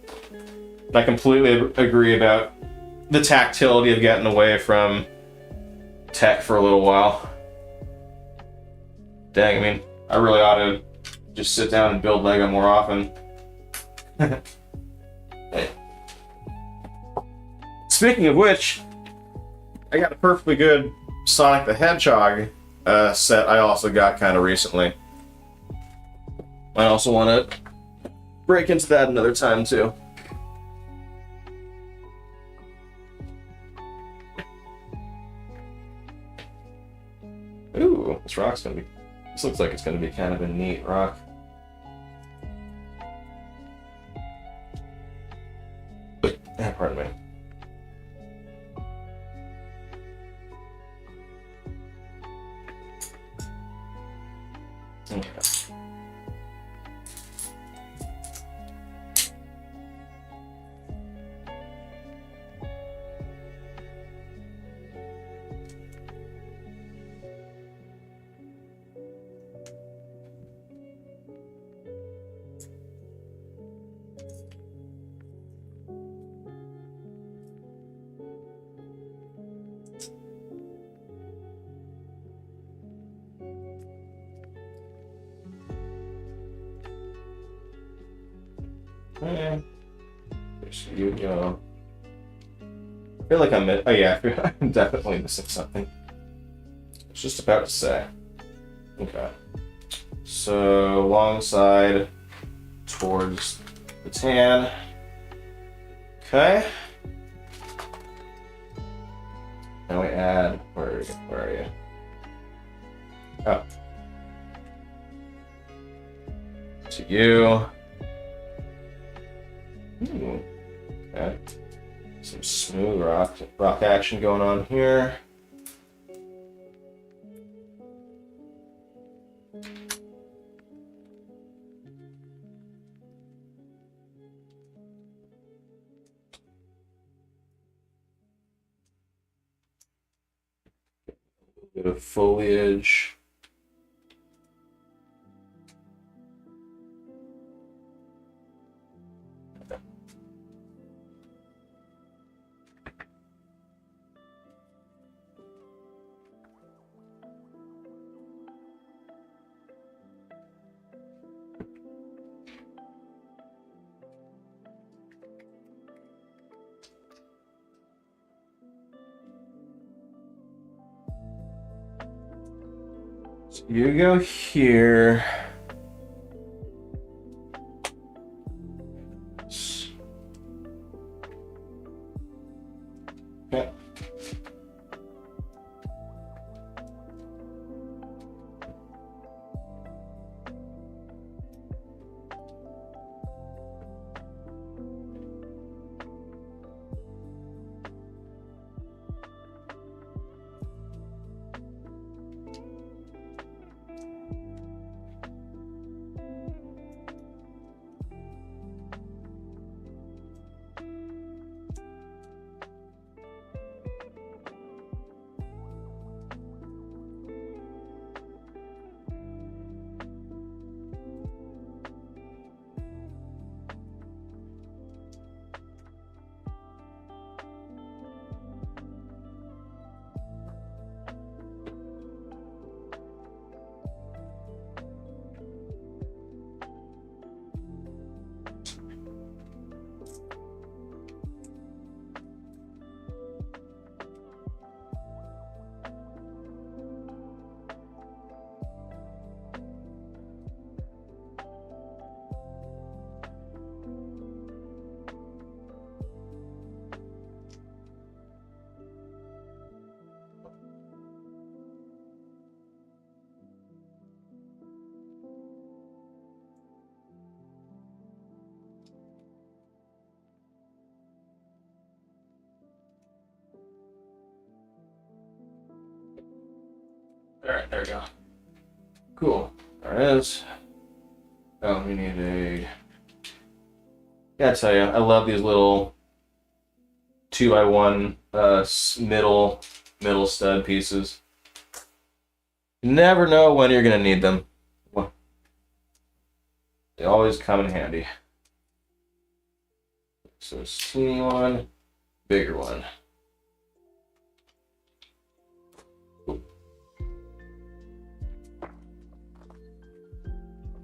I completely agree about the tactility of getting away from tech for a little while. Dang, I mean, I really ought to just sit down and build Lego more often. Hey. Speaking of which, I got a perfectly good Sonic the Hedgehog set I also got kind of recently. I also want to break into that another time too. Ooh, this rock's gonna be. This looks like it's gonna be kind of a neat rock. Pardon me. Okay. There you go. I feel like I'm definitely missing something. I was just about to say. Okay. So, long side towards the tan. Okay. Now we add, where are you? Oh. To you. Ooh. Okay. Some smooth rock action going on here. Bit of foliage. So you go here. Okay. Alright, there we go. Cool. There it is. Oh, we need a... Yeah, I tell you, I love these little 2x1 middle stud pieces. You never know when you're gonna need them. They always come in handy. So skinny one, bigger one.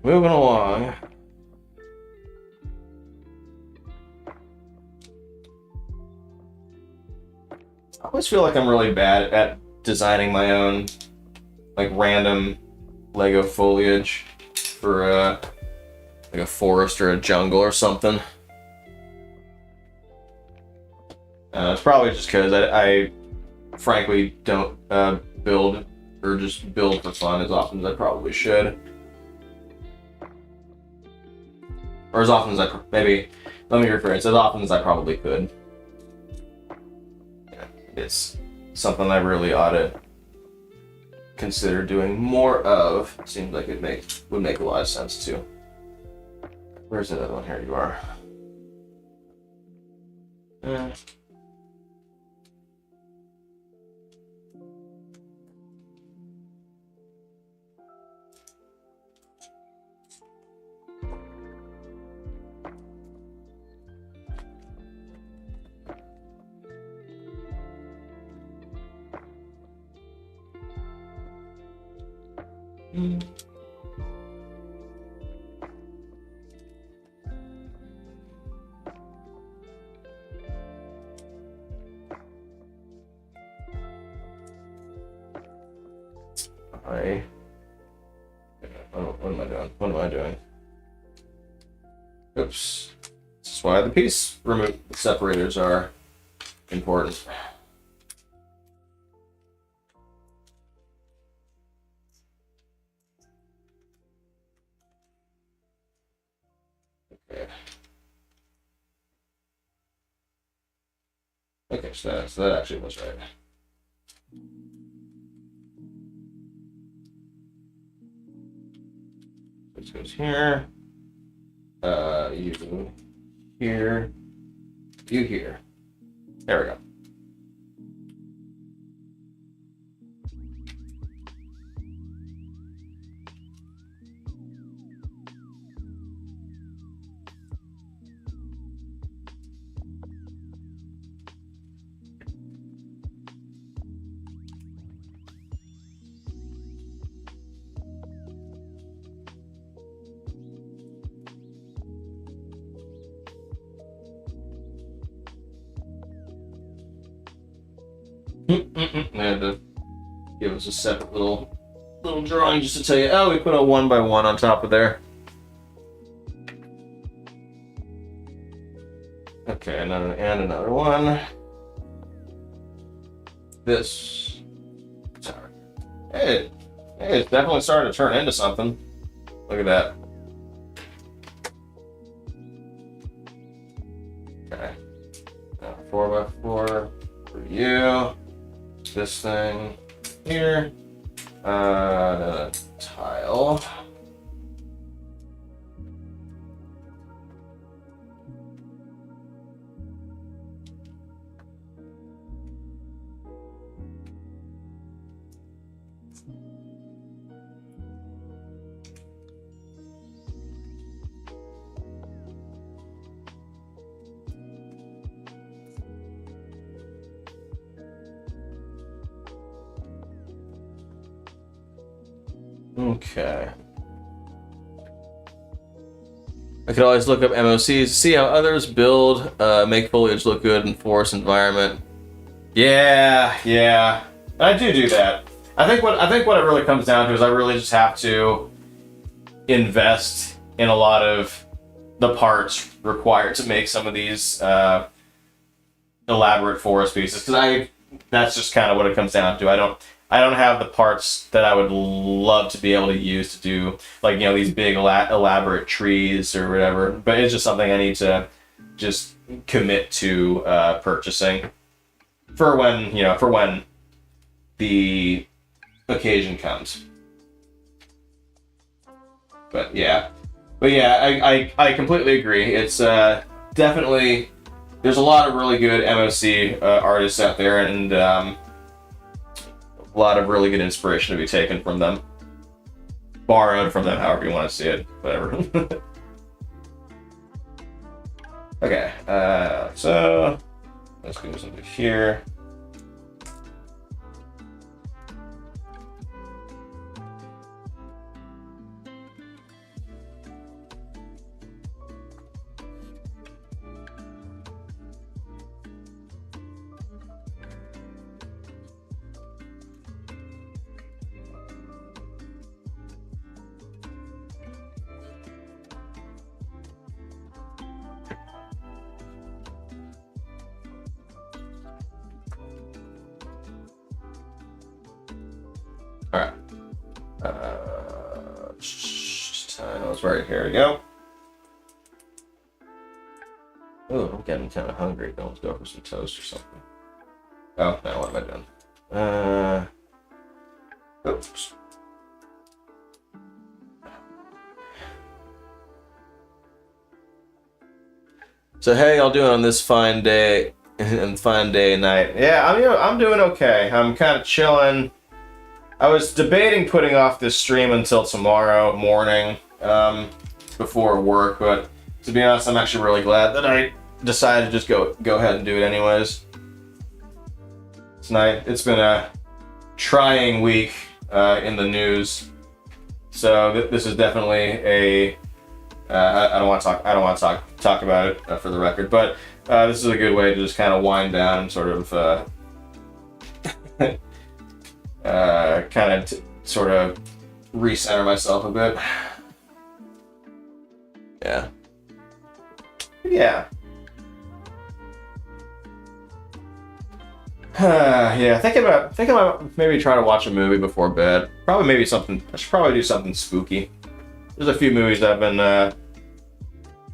Moving along. I always feel like I'm really bad at designing my own, like, random Lego foliage for like a forest or a jungle or something. It's probably just because I frankly don't build or just build for fun as often as I probably should. Or as often as let me rephrase, as often as I probably could. Yeah, it's something I really ought to consider doing more of. Seems like it would make a lot of sense too. Where's the other one? Here you are. What am I doing? What am I doing? Oops. This is why the piece separators are important. Okay. So that actually was right. This goes here. You here. You here. There we go. I had to give us a separate little drawing just to tell you, oh, we put a 1 by 1 on top of there. Okay, and another one. This. Sorry. Hey, it's definitely starting to turn into something. Look at that. Okay. 4 by 4 for you. This thing here, tile. Okay. I could always look up MOCs, see how others build, make foliage look good in forest environment. Yeah. I do that. I think what it really comes down to is I really just have to invest in a lot of the parts required to make some of these elaborate forest pieces, because that's just kind of what it comes down to. I don't have the parts that I would love to be able to use to do, like, these big elaborate trees or whatever, but it's just something I need to just commit to purchasing for when the occasion comes. But yeah, I completely agree. It's definitely, there's a lot of really good MOC artists out there, and a lot of really good inspiration to be taken from them. Borrowed from them, however you want to see it. Whatever. Okay, so let's go into here. Alright. Tiles right here we go. Oh, I'm getting kind of hungry. Let's go for some toast or something. Oh, now what am I doing? Oops. So hey, y'all doing on this fine day and fine day night? Yeah, I'm doing okay. I'm kind of chilling. I was debating putting off this stream until tomorrow morning before work, but to be honest, I'm actually really glad that I decided to just go ahead and do it anyways. Tonight, it's been a trying week in the news, so this is definitely a. I don't want to talk about it for the record, but this is a good way to just kind of wind down and sort of sort of recenter myself a bit. Yeah. Yeah, thinking about maybe trying to watch a movie before bed. I should probably do something spooky. There's a few movies that I've been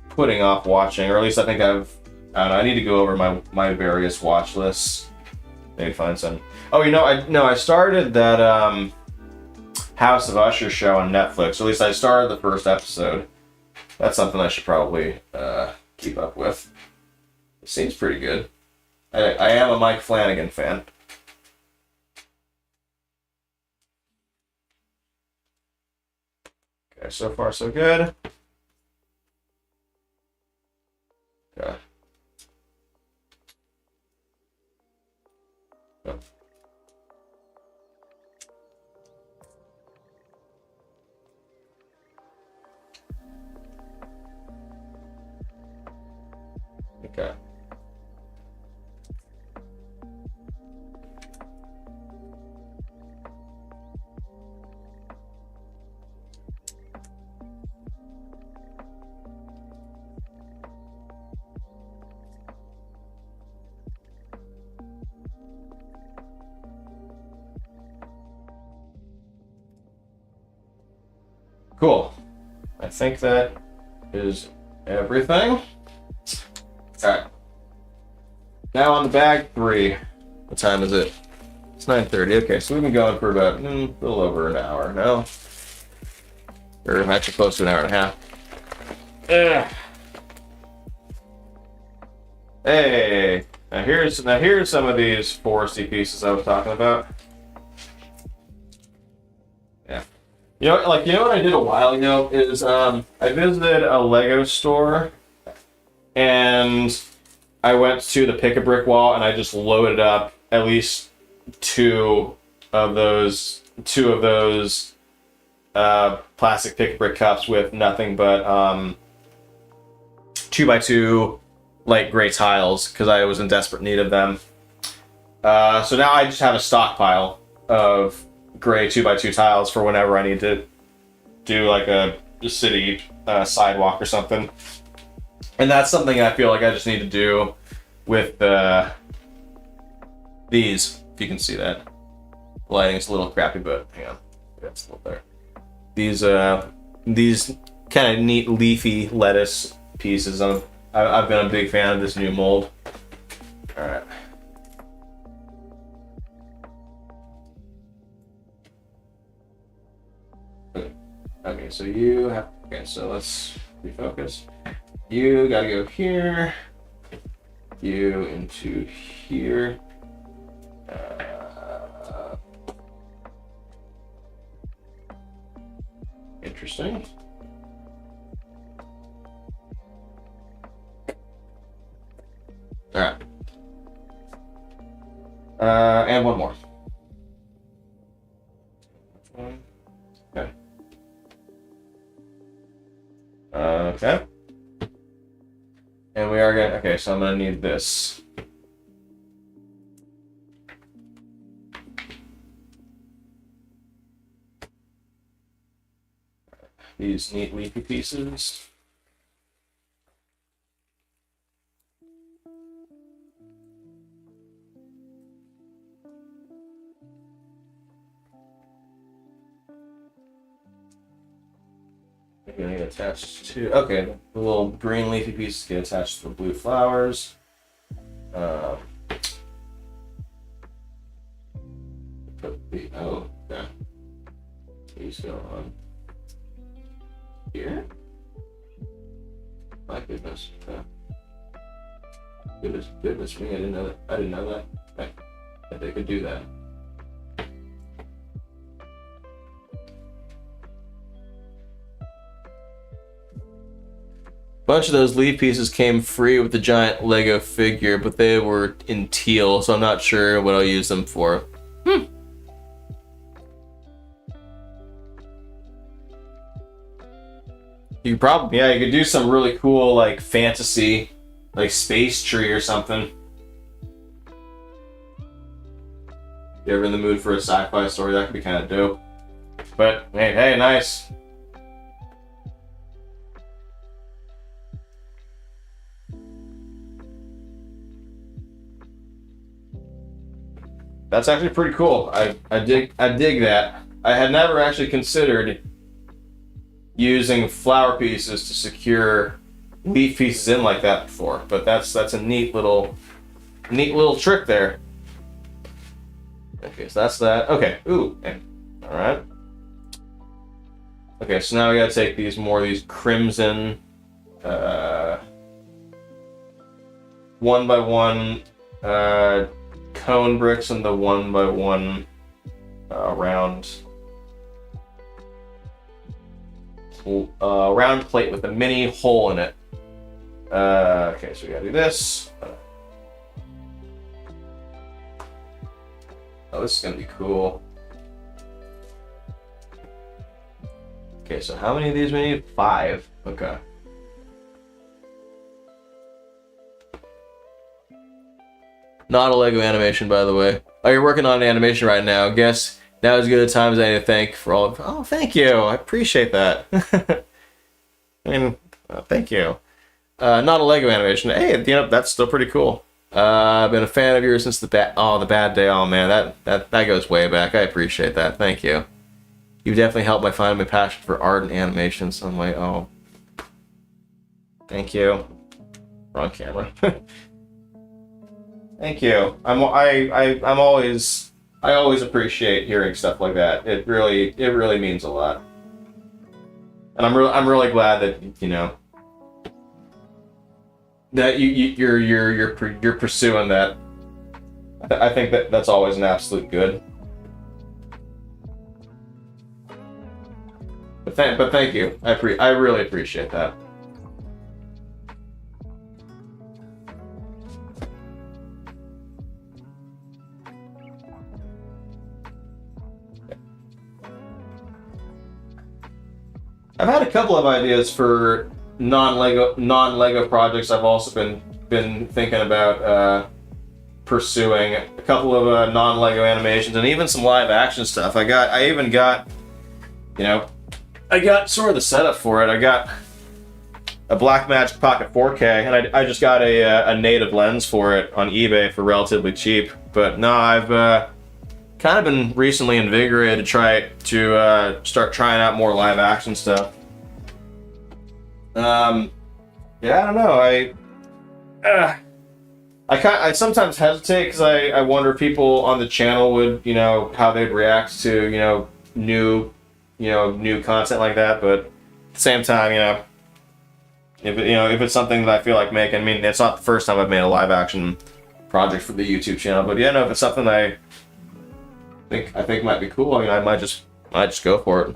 putting off watching, or at least I think I've I don't know. I need to go over my various watch lists. Maybe find some. Oh, you know, I started that House of Usher show on Netflix. Or at least I started the first episode. That's something I should probably keep up with. It seems pretty good. I am a Mike Flanagan fan. Okay, so far so good. Okay. Oh. Okay. Cool. I think that is everything. Alright. Now on to bag 3. What time is it? It's 9:30. Okay, so we've been going for about a little over an hour now. Or actually close to an hour and a half. Ugh. Hey! Now here's some of these foresty pieces I was talking about. Yeah. You know what I did a while ago is I visited a Lego store and I went to the pick a brick wall and I just loaded up at least two of those plastic pick a brick cups with nothing but 2x2 light gray tiles because I was in desperate need of them. So now I just have a stockpile of gray 2x2 tiles for whenever I need to do like a city sidewalk or something. And that's something I feel like I just need to do with these, if you can see that. The lighting's a little crappy, but hang on. Yeah, it's a little better. These kind of neat leafy lettuce pieces. I've been a big fan of this new mold. All right. Okay, so you have. Okay, so let's refocus. You gotta go here. You into here. Interesting. All right. And one more. Okay. Okay. And we are gonna, okay, so I'm gonna need this. These neat leafy pieces. Getting attached to, okay, the little green leafy pieces get attached to the blue flowers. Put the, oh, okay. These go on here. My goodness. Goodness me, I didn't know that. I didn't know that. Okay. That they could do that. Bunch of those leaf pieces came free with the giant Lego figure, but they were in teal, so I'm not sure what I'll use them for. You probably, yeah, you could do some really cool, like, fantasy, like, space tree or something. If you're ever in the mood for a sci-fi story, that could be kind of dope. But, hey, nice. That's actually pretty cool. I dig that. I had never actually considered using flower pieces to secure leaf pieces in like that before, but that's a neat little trick there. Okay, so that's that. Okay, ooh, okay. All right. Okay, so now we gotta take these crimson, 1x1 cone bricks and the 1x1 round plate with a mini hole in it. Okay, so we gotta do this. Oh, this is gonna be cool. Okay, so how many of these we need? 5. Okay. Not a Lego animation, by the way. Oh, you're working on an animation right now. Guess now is as good a time as any to thank for all of... Oh, thank you. I appreciate that. I mean, thank you. Not a Lego animation. Hey, you know, that's still pretty cool. I've been a fan of yours since the bad day. Oh man, that goes way back. I appreciate that. Thank you. You definitely helped me find my passion for art and animation in some way. Oh, thank you. Wrong camera. Thank you. I always appreciate hearing stuff like that. It really means a lot. And I'm really glad that, you know, that you're pursuing that. I think that's always an absolute good. But thank you. I really appreciate that. I've had a couple of ideas for non-Lego projects. I've also been thinking about pursuing a couple of non-Lego animations and even some live action stuff. I even got, you know, I got sort of the setup for it. I got a Blackmagic Pocket 4K, and I just got a native lens for it on eBay for relatively cheap. But no, I've kind of been recently invigorated to start trying out more live action stuff. Yeah, I don't know. I sometimes hesitate because I wonder if people on the channel would, you know, how they'd react to, you know, new content like that. But at the same time, you know, if it's something that I feel like making, I mean, it's not the first time I've made a live action project for the YouTube channel, but yeah, no, if it's something I think might be cool, I mean, I might just go for it.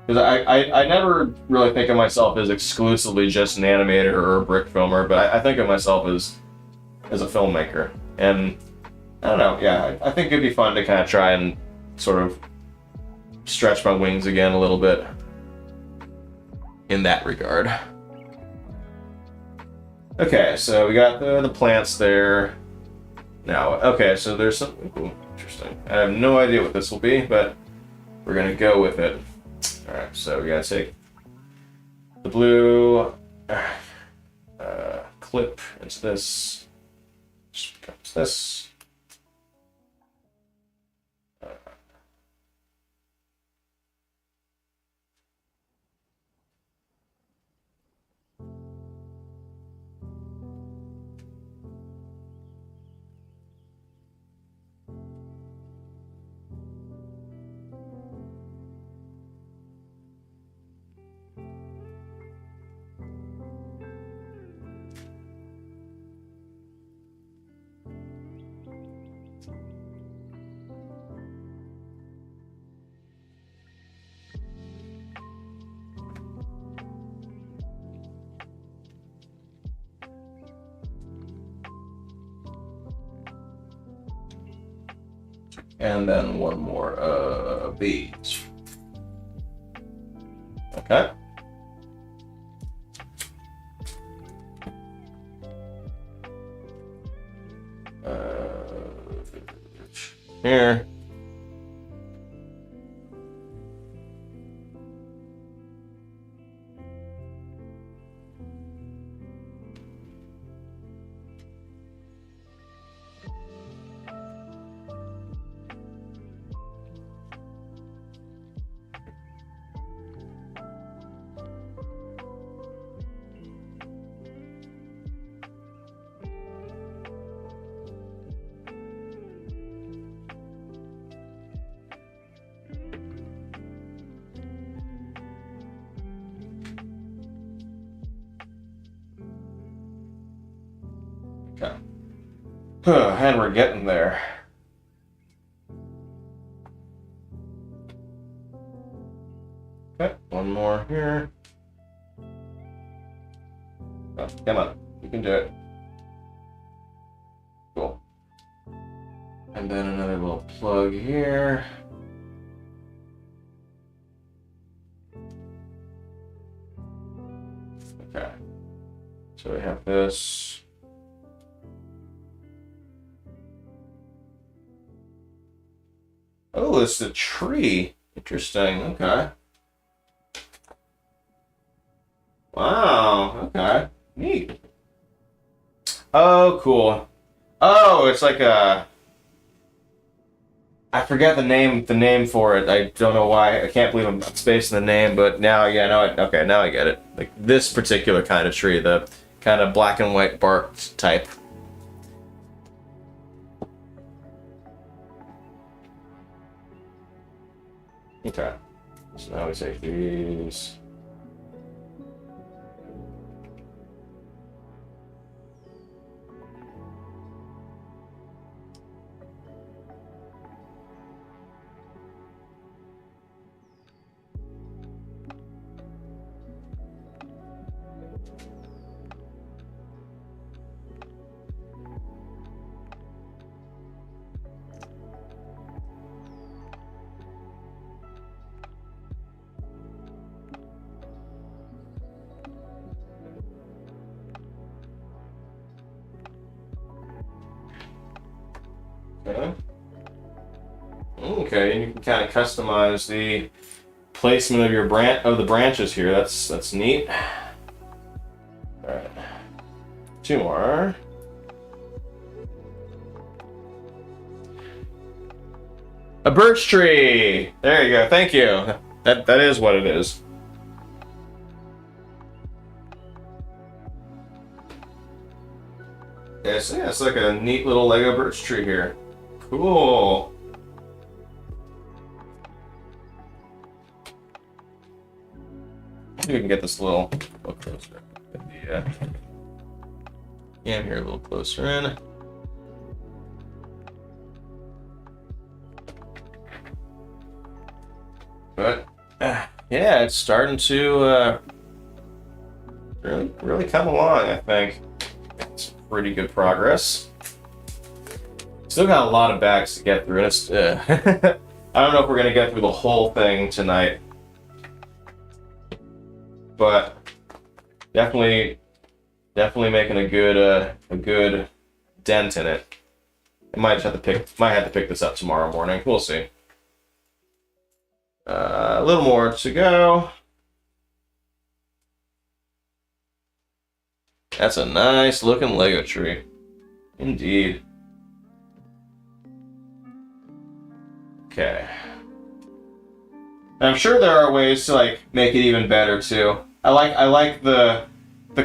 Because I never really think of myself as exclusively just an animator or a brick filmer, but I think of myself as a filmmaker. And I don't know, yeah, I think it'd be fun to kind of try and sort of stretch my wings again a little bit in that regard. Okay, so we got the plants there. Now, okay, so there's something interesting. I have no idea what this will be, but we're gonna go with it. All right, so we gotta take the blue clip into this. Comes this. And then one more beads. Okay. Here. And we're getting there. Okay, one more here. Oh, come on, you can do it. Cool. And then another little plug here. Okay. So we have this. Oh, it's a tree. Interesting. Okay. Wow. Okay. Neat. Oh, cool. Oh, it's like a. I forget the name for it. I don't know why. I can't believe I'm spacing the name, but now, yeah, okay, now I get it. Like this particular kind of tree, the kind of black and white barked type. Okay. So now we take these. Okay. Okay, and you can kind of customize the placement of your the branches here. That's neat. All right, two more. A birch tree. There you go. Thank you. That is what it is. Yes, yeah, it's like a neat little Lego birch tree here. Cool. Maybe we can get this a little closer. Get the cam here a little closer in. But yeah, it's starting to really come along. I think it's pretty good progress. Still got a lot of bags to get through. And it's I don't know if we're gonna get through the whole thing tonight, but definitely making a good dent in it. I might have to pick this up tomorrow morning. We'll see. A little more to go. That's a nice looking Lego tree. Indeed. Okay. And I'm sure there are ways to like make it even better too. I like the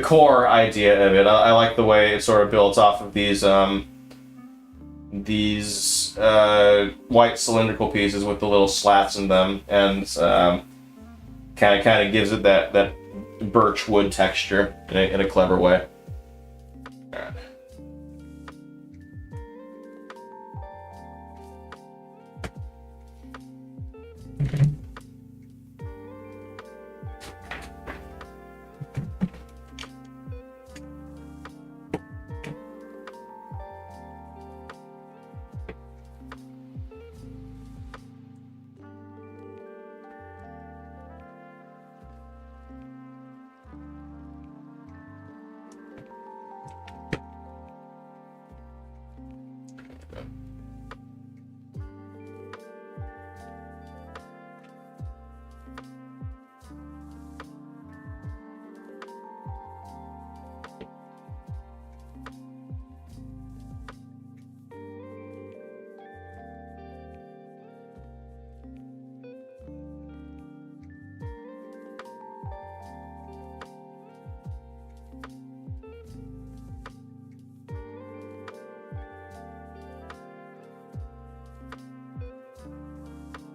core idea of it. I like the way it sort of builds off of these white cylindrical pieces with the little slats in them, and kind of gives it that birch wood texture in a clever way. All right.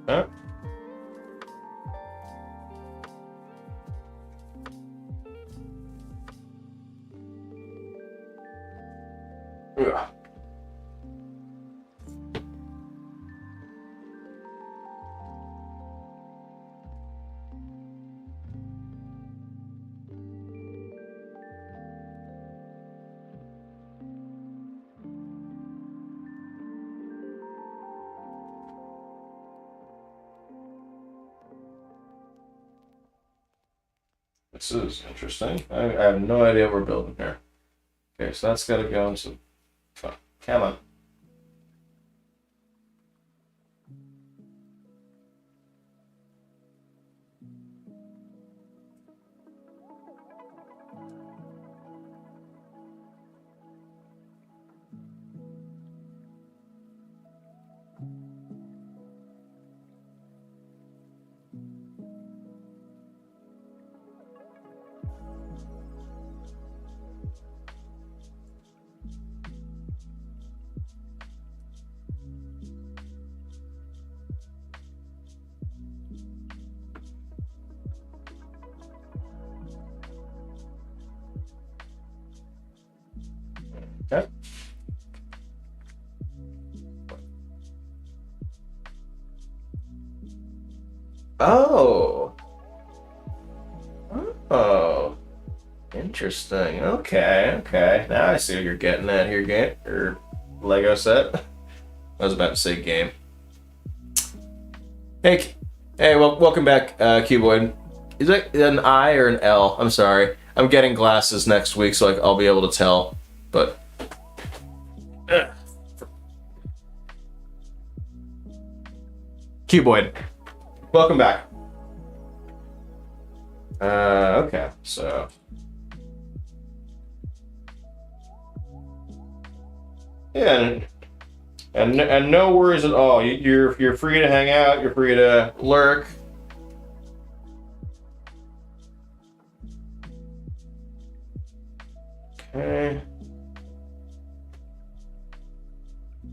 Huh? Ugh. This is interesting. I have no idea what we're building here. Okay, so that's got to go into... Oh, come on. Okay. Oh. Oh. Interesting. Okay, okay. Now I see what you're getting at here, game or Lego set. I was about to say game. Hey, hey, well, welcome back, Cuboid. Is it an I or an L? I'm sorry. I'm getting glasses next week, so I'll be able to tell. But Cuboid, welcome back. Okay, so yeah, and no worries at all. You're free to hang out. You're free to lurk. Okay.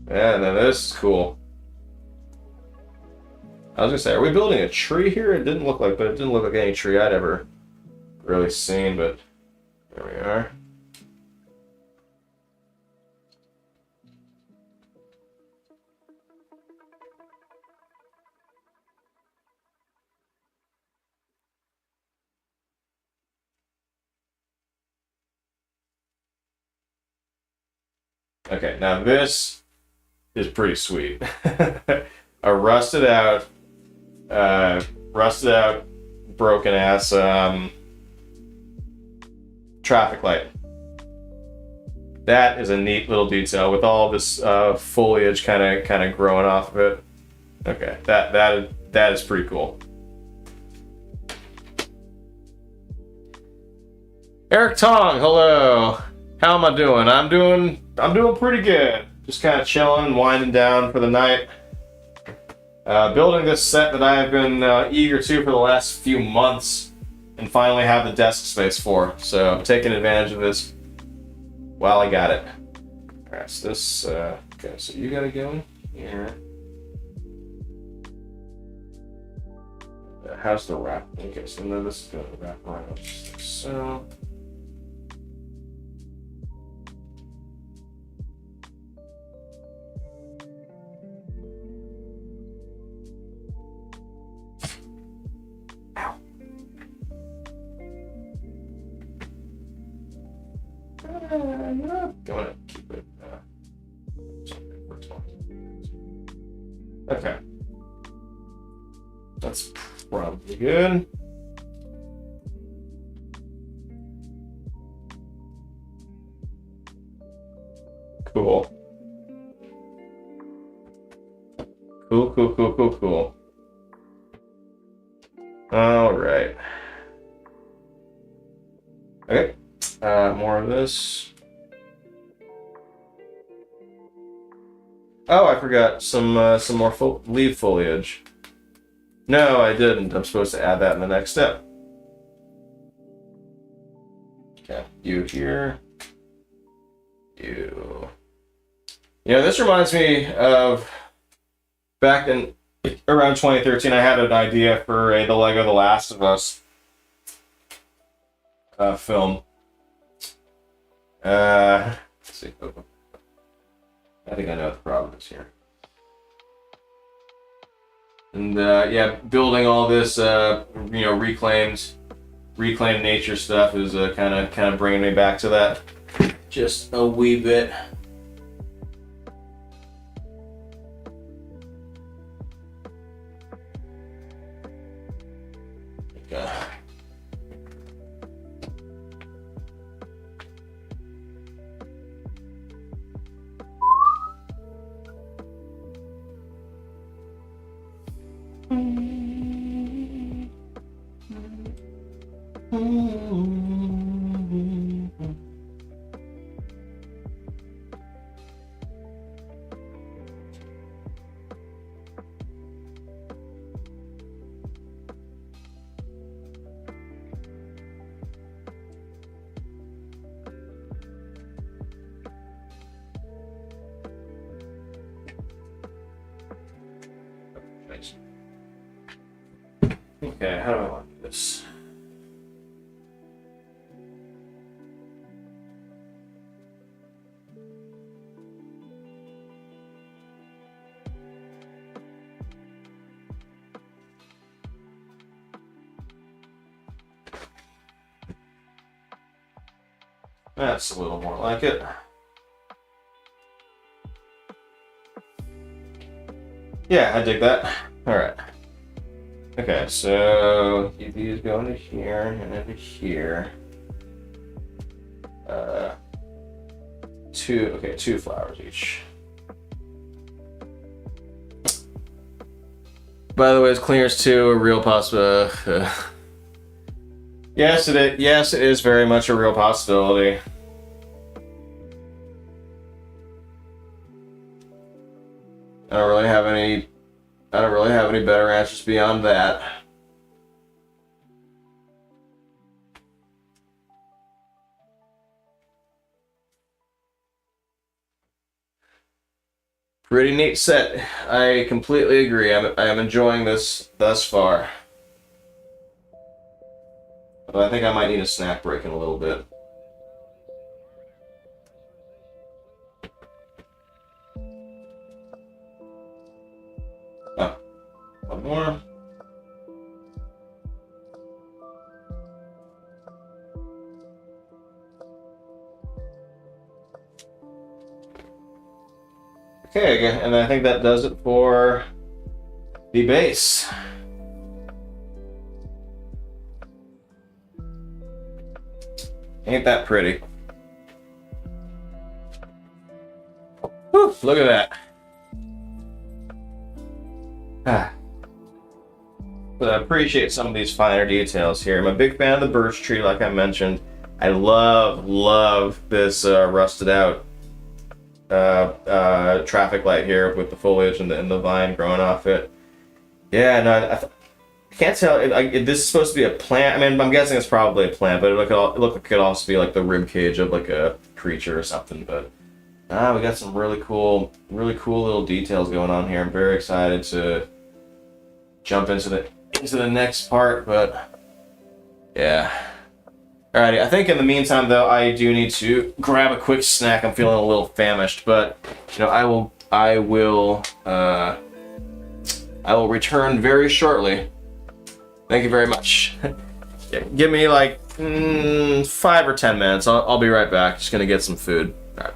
Yeah, now this is cool. I was gonna say, are we building a tree here? It didn't look like, but it didn't look like any tree I'd ever really seen. But there we are. Okay, now this is pretty sweet. A rusted out, broken ass traffic light. That is a neat little detail with all this foliage kind of growing off of it. Okay, that is pretty cool. Eric Tong, hello. How am I doing? I'm doing pretty good. Just kind of chilling, winding down for the night. Building this set that I have been eager to for the last few months, and finally have the desk space for. So I'm taking advantage of this while I got it. All right, so this. Okay, so you gotta go in here. How's the wrap? Okay, so then this is gonna wrap around just like so. Gonna keep it. Okay, that's probably good. Cool. Cool. All right. Okay. More of this. Oh, I forgot some more leaf foliage. No, I didn't. I'm supposed to add that in the next step. Okay, you here. You. You know, this reminds me of back in around 2013. I had an idea for the Lego The Last of Us film. Let's see. I think I know what the problem is here. And yeah, building all this, reclaimed nature stuff is kind of bringing me back to that just a wee bit. Okay. Okay, how do I want to do this? That's a little more like it. Yeah, I dig that. Alright. Okay, so these go into here and into here. Two flowers each. By the way, is cleaners too a real possibility? Yes, it is. Yes, it is very much a real possibility. I don't really have any better answers beyond that. Pretty neat set. I completely agree. I am enjoying this thus far. But I think I might need a snack break in a little bit. Oh, one more. Okay, again, and I think that does it for the base. Ain't that pretty? Whew, look at that. But I appreciate some of these finer details here. I'm a big fan of the birch tree, like I mentioned. I love this rusted out traffic light here with the foliage and the vine growing off it. Yeah, no, I can't tell. This is supposed to be a plant. I mean, I'm guessing it's probably a plant, but it looked like it could also be like the rib cage of like a creature or something. But we got some really cool little details going on here. I'm very excited to jump into the next part. But yeah. Alrighty, I think in the meantime though, I do need to grab a quick snack. I'm feeling a little famished, but you know, I will return very shortly. Thank you very much. Yeah, give me like 5 or 10 minutes. I'll be right back. Just gonna get some food. All right.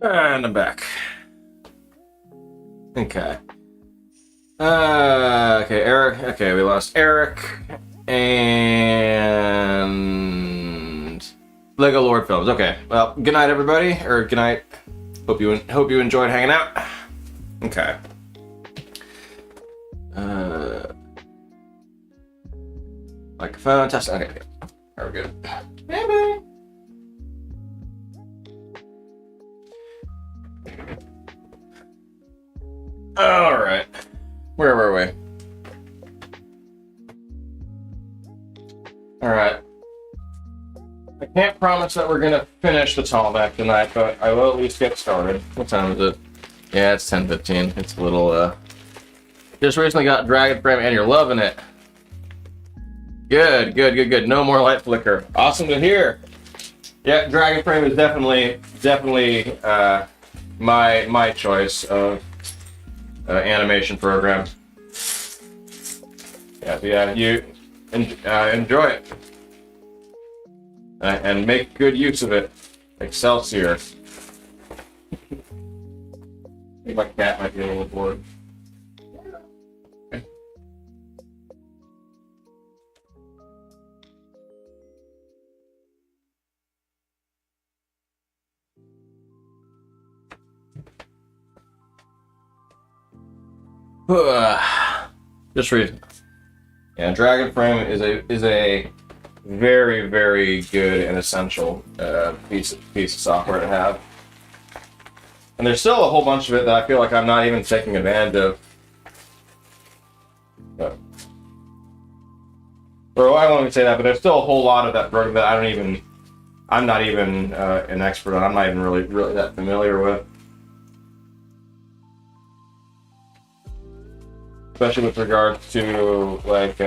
And I'm back. Okay. Okay, Eric. Okay, we lost Eric. And Lego Lord Films. Okay. Well, good night, everybody. Or good night. Hope you enjoyed hanging out. Okay. Microphone test. Okay. Are we good? Bye. All right. Where were we? All right. I can't promise that we're gonna finish the Tallneck tonight, but I will at least get started. What time is it? Yeah, it's 10:15. It's a little. Just recently got Dragon Frame, and you're loving it. Good. No more light flicker. Awesome to hear. Yeah, Dragon Frame is definitely my choice of animation program. Yeah, you enjoy it and make good use of it. Excelsior. I think my cat might be a little bored. Just read. Yeah, Dragon Frame is a very, very good and essential piece of software to have. And there's still a whole bunch of it that I feel like I'm not even taking advantage of. Or I won't even say that, but there's still a whole lot of that program that I'm not even an expert on. I'm not even really that familiar with. Especially with regards to like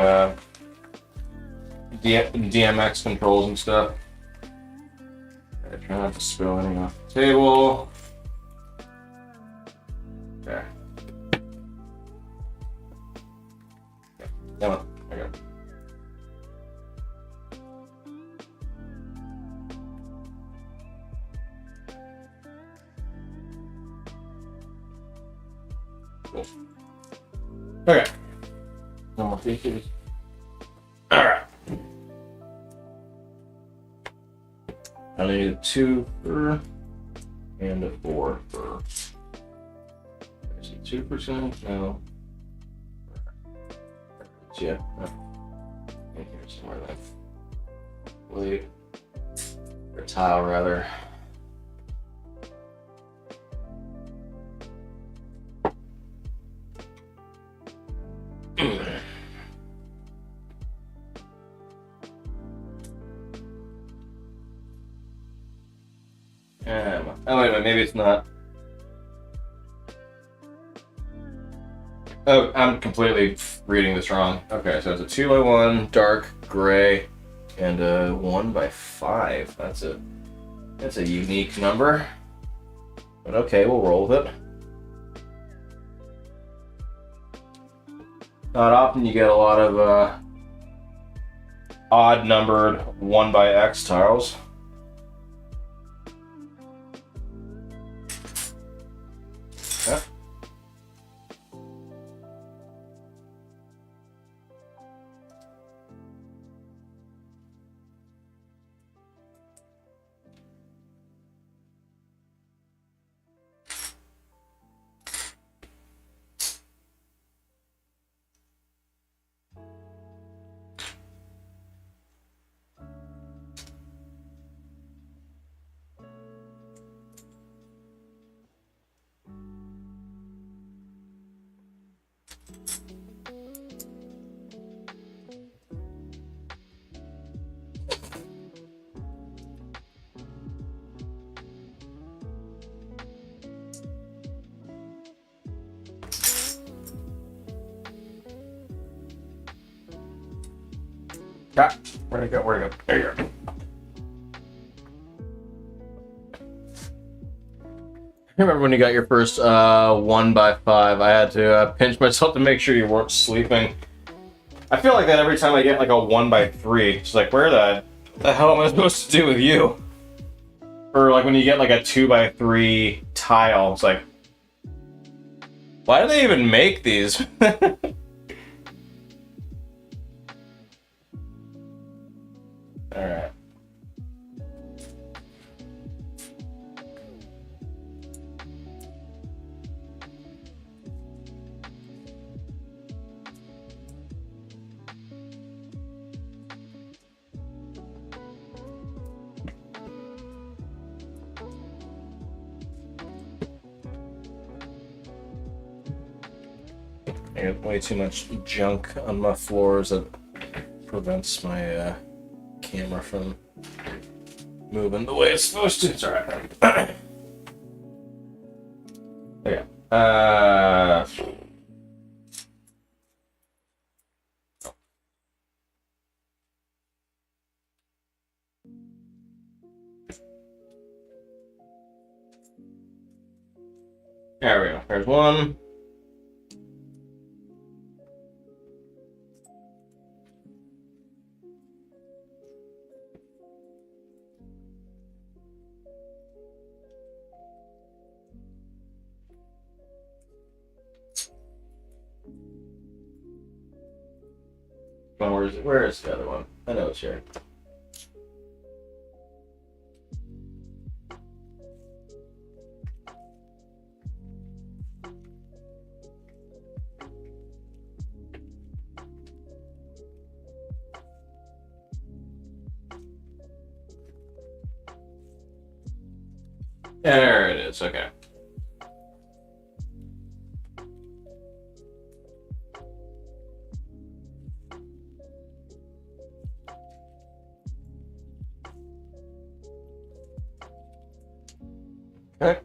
DMX controls and stuff. Okay, try not to spill anything off the table. Okay. Come on. Okay. Cool. Okay. No more features. Alright. I need a 2 fur and a 4 fur. Is it 2%? No. Yeah. In here somewhere then. Blade. Or tile rather. Oh wait a minute, maybe it's not. Oh, I'm completely reading this wrong. Okay, so it's a 2x1 dark gray and a 1x5. That's a unique number. But okay, we'll roll with it. Not often you get a lot of odd numbered 1x tiles. Yeah. Ah, where'd it go? Where'd it go? There you go. I remember when you got your first 1x5, I had to pinch myself to make sure you weren't sleeping. I feel like that every time I get like a 1x3. It's like, where the hell am I supposed to do with you? Or like when you get like a 2x3 tile. It's like, why do they even make these? Alright. I got way too much junk on my floors that prevents my camera from moving the way it's supposed to. It's alright. Okay. There we go. There's one. Oh, where is the other one? I know it's here. There it is, okay. Okay.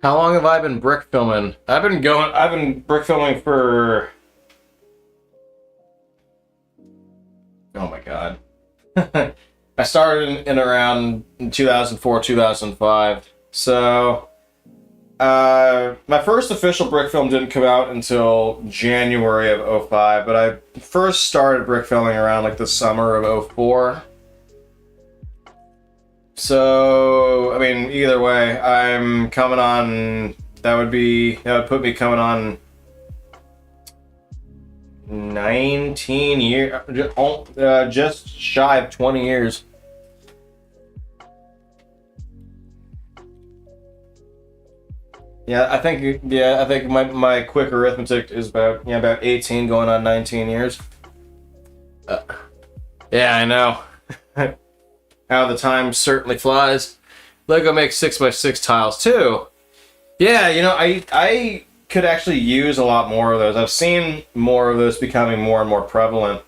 How long have I been brick filming? I've been brick filming for... Oh my god. I started in around 2004, 2005. So, my first official brick film didn't come out until January of 2005, but I first started brick filming around like the summer of 2004. So, I mean, either way, I'm coming on, that would put me coming on 19 years, just shy of 20 years. Yeah, I think my quick arithmetic is about 18 going on 19 years. Yeah, I know. How the time certainly flies. Lego makes 6x6 tiles too. Yeah, you know, I could actually use a lot more of those. I've seen more of those becoming more and more prevalent.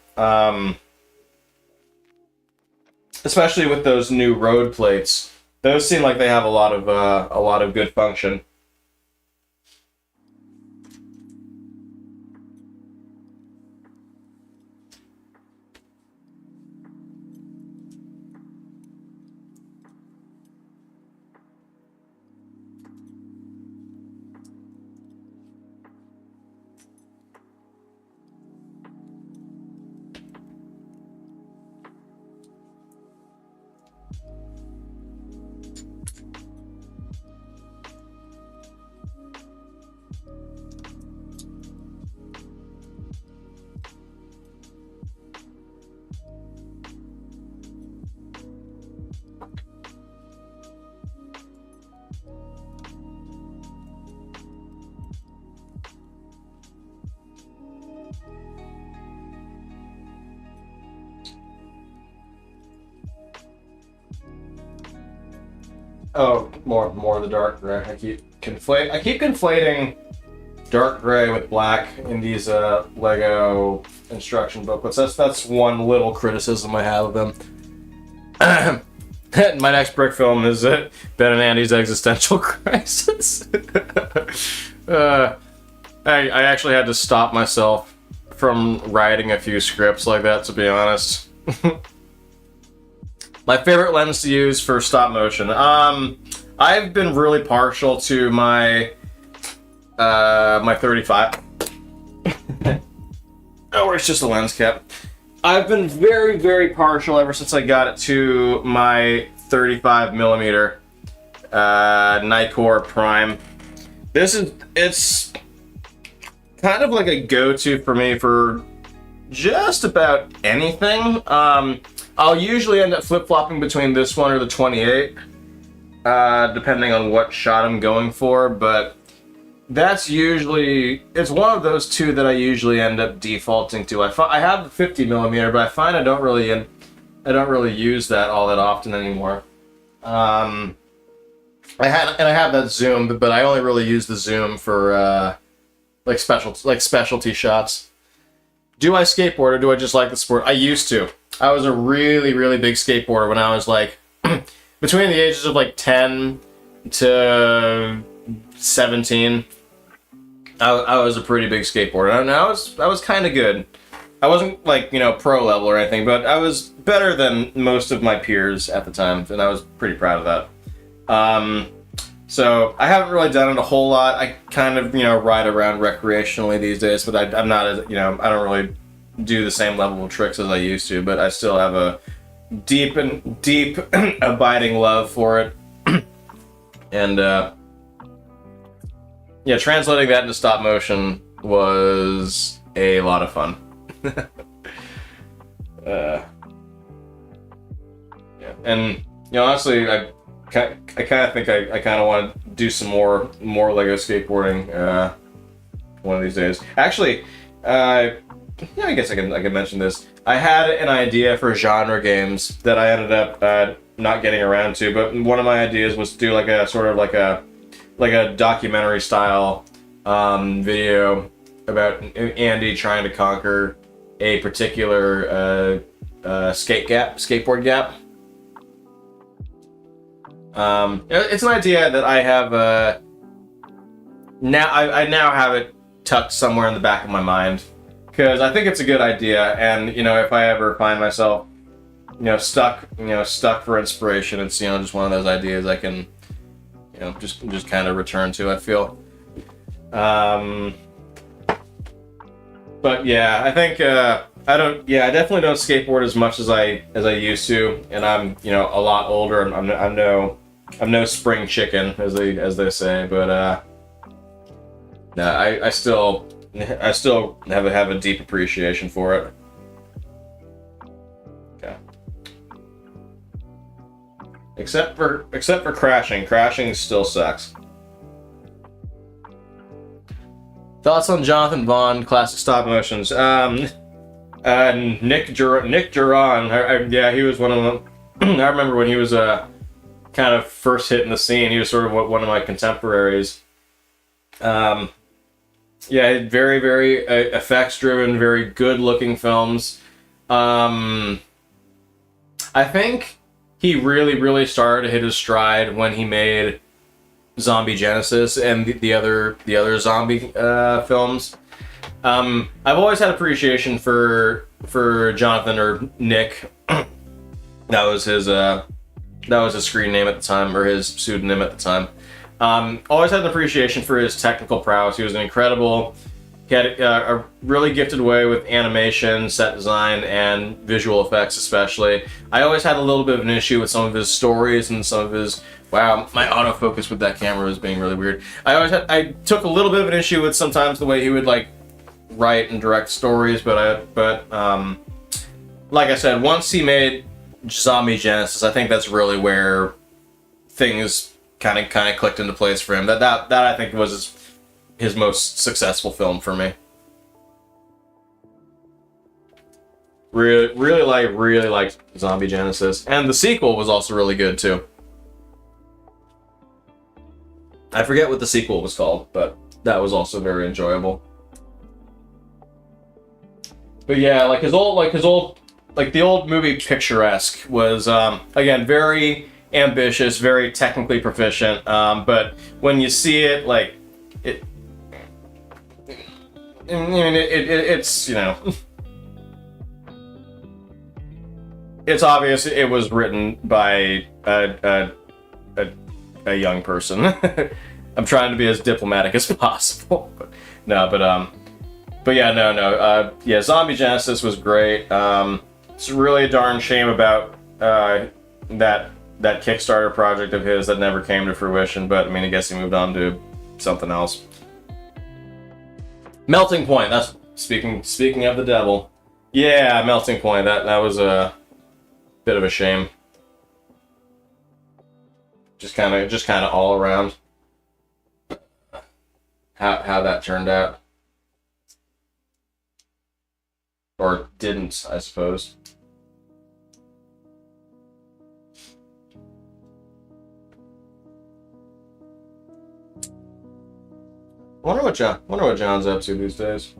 Especially with those new road plates. Those seem like they have a lot of good function. Oh, more of the dark gray. I keep conflating dark gray with black in these Lego instruction booklets. That's one little criticism I have of them. My next brick film is Ben and Andy's Existential Crisis. I actually had to stop myself from writing a few scripts like that, to be honest. My favorite lens to use for stop motion. I've been really partial to my my 35. Oh, it's just a lens cap. I've been very, very partial ever since I got it to my 35 millimeter Nikkor Prime. It's kind of like a go-to for me for just about anything. I'll usually end up flip-flopping between this one or the 28, depending on what shot I'm going for, but that's usually, it's one of those two that I usually end up defaulting to. I have the 50 millimeter, but I find I don't really use that all that often anymore. I have that zoom, but I only really use the zoom for like specialty shots. Do I skateboard or do I just like the sport? I used to. I was a really, really big skateboarder when I was like between the ages of like 10 to 17. I was a pretty big skateboarder, and I was kind of good. I wasn't like, pro level or anything, but I was better than most of my peers at the time, and I was pretty proud of that. So I haven't really done it a whole lot. I kind of, ride around recreationally these days, but I'm not as, I don't really do the same level of tricks as I used to, but I still have a deep abiding love for it. And, yeah, translating that into stop motion was a lot of fun. Yeah, and honestly, I kind of think I kind of want to do some more Lego skateboarding one of these days. Actually, yeah, I guess I can mention this. I had an idea for genre games that I ended up not getting around to, but one of my ideas was to do like a sort of like a documentary style video about Andy trying to conquer a particular skateboard gap. It's an idea that I have now. I now have it tucked somewhere in the back of my mind because I think it's a good idea, and if I ever find myself stuck for inspiration, it's just one of those ideas I can just kind of return to, I feel. But yeah, I think I definitely don't skateboard as much as I used to, and I'm a lot older, and I'm no spring chicken as they say, but no, I still have a deep appreciation for it. Okay. Except for crashing. Crashing still sucks. Thoughts on Jonathan Vaughn classic stop motions? Nick Duran. Yeah, he was one of them. I remember when he was kind of first hitting the scene. He was sort of one of my contemporaries. Yeah, very, very effects-driven, very good-looking films. I think he really, really started to hit his stride when he made Zombie Genesis and the other zombie films. I've always had appreciation for Jonathan, or Nick. That was his screen name at the time, or his pseudonym at the time. Always had an appreciation for his technical prowess. He was incredible. He had a really gifted way with animation, set design, and visual effects especially. I always had a little bit of an issue with some of his stories and some of his... Wow, my autofocus with that camera was being really weird. I took a little bit of an issue with sometimes the way he would write and direct stories, but like I said, once he made Zombie Genesis, I think that's really where things kind of clicked into place for him. That I think was his most successful film for me. Really liked Zombie Genesis, and the sequel was also really good too. I forget what the sequel was called, but that was also very enjoyable. But yeah, the old movie Picturesque was again very ambitious, very technically proficient. But when you see it, it's it's obvious it was written by a young person. I'm trying to be as diplomatic as possible, but But yeah, no. Yeah, Zombie Genesis was great. It's really a darn shame about that Kickstarter project of his that never came to fruition. But I mean, I guess he moved on to something else. Melting Point. That's speaking of the devil. Yeah, Melting Point. That was a bit of a shame. Just kind of all around how that turned out, or didn't, I suppose. Wonder what John's up to these days.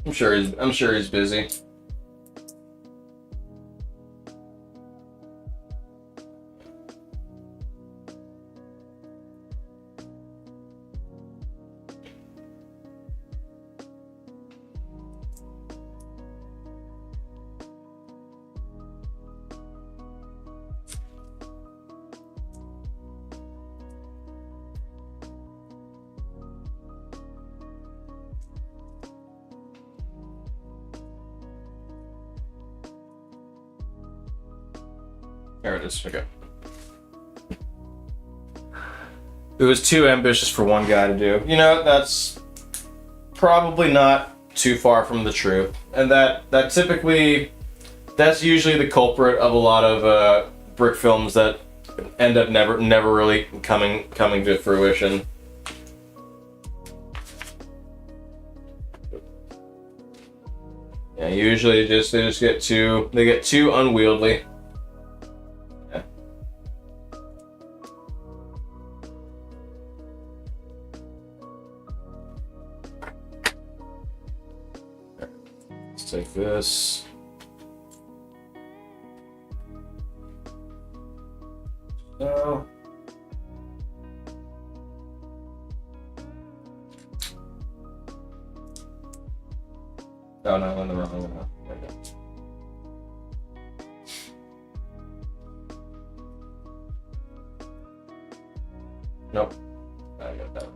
I'm sure he's busy. There it is. Okay. It was too ambitious for one guy to do. You know, that's probably not too far from the truth, and that typically, that's usually the culprit of a lot of brick films that end up never really coming to fruition. Yeah, usually they just get too unwieldy. Yeah. Let's take this. So. Oh no, I'm in the wrong one. There we go. Nope. I got that wrong.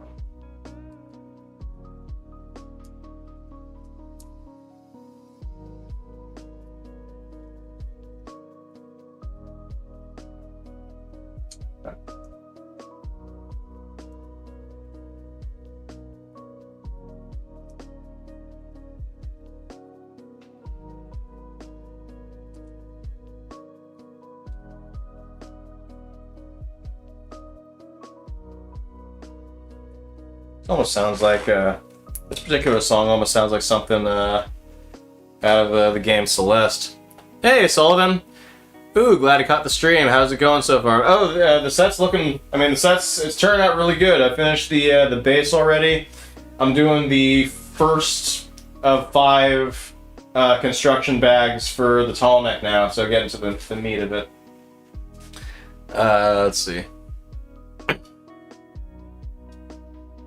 Almost sounds like this particular song almost sounds like something out of the game Celeste. Hey, Sullivan. Ooh, glad I caught the stream. How's it going so far? Oh, the set's looking. I mean, it's turned out really good. I finished the base already. I'm doing the first of 5 construction bags for the Tallneck now. So getting to the meat of it. Let's see.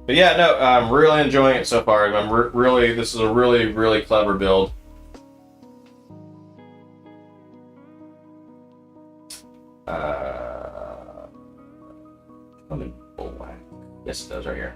But yeah, no, I'm really enjoying it so far. This is a really clever build. Let me bullwhack. Yes, it does right here.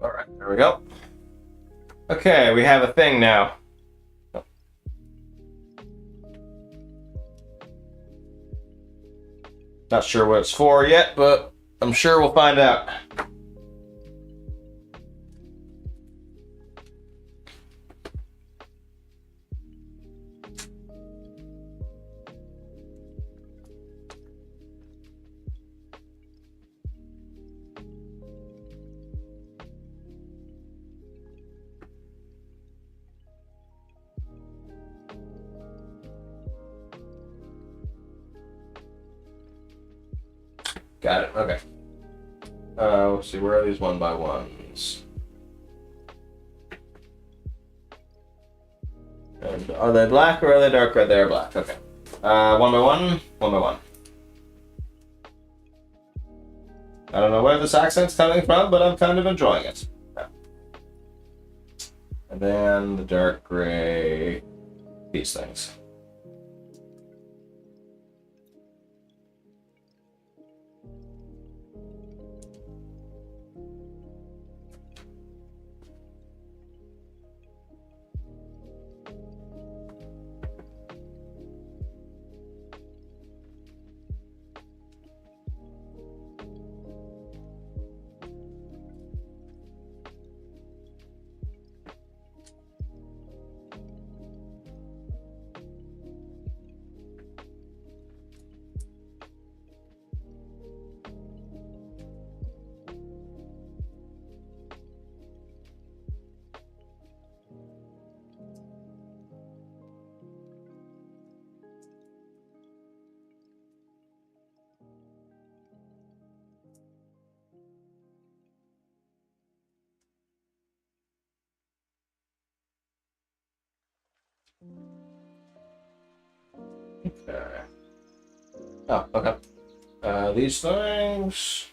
All right, there we go. Okay, we have a thing now. Not sure what it's for yet, but I'm sure we'll find out. Got it. Okay. Let's see. Where are these 1 by 1s? And are they black or are they dark red? They're black. Okay. 1 by 1. 1 by 1. I don't know where this accent's coming from, but I'm kind of enjoying it. Yeah. And then the dark gray, these things. Okay. Oh, okay. These things.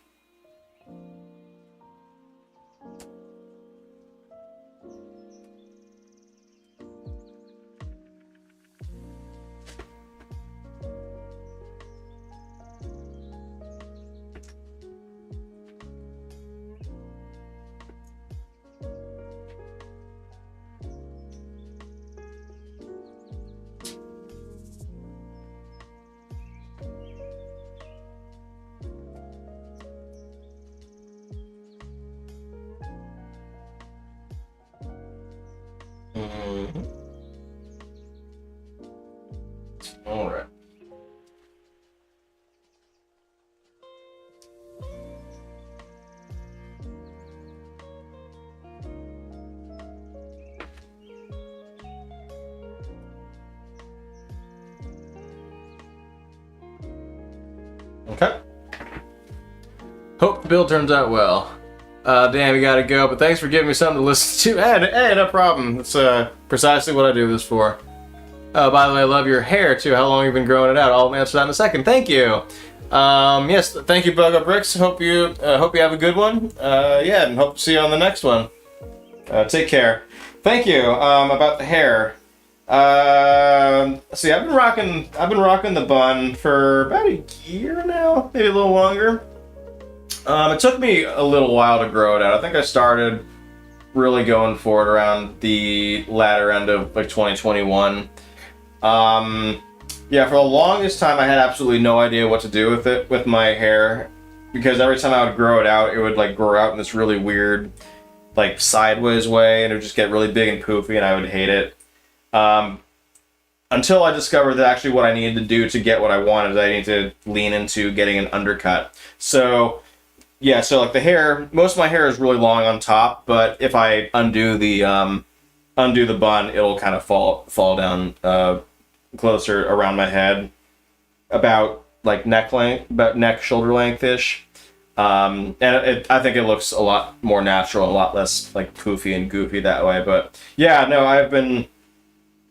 Mm-hmm. All right. Okay. Hope the build turns out well. Damn, you gotta go, but thanks for giving me something to listen to. Hey, no problem. That's precisely what I do this for. By the way, I love your hair, too. How long have you been growing it out? I'll answer that in a second. Thank you. Yes, thank you, Bug Bricks. Hope you have a good one. Yeah, and hope to see you on the next one. Take care. Thank you. About the hair. See, I've been rocking the bun for about a year now, maybe a little longer. It took me a little while to grow it out. I think I started really going for it around the latter end of like 2021. Yeah, for the longest time I had absolutely no idea what to do with it, with my hair, because every time I would grow it out, it would like grow out in this really weird, like sideways way, and it would just get really big and poofy, and I would hate it. Until I discovered that actually what I needed to do to get what I wanted, I needed to lean into getting an undercut. So, yeah, so like the hair, most of my hair is really long on top, but if I undo the bun, it'll kind of fall down closer around my head, about like neck length, about neck shoulder length-ish. And I think it looks a lot more natural, a lot less like poofy and goofy that way. But yeah, no, I've been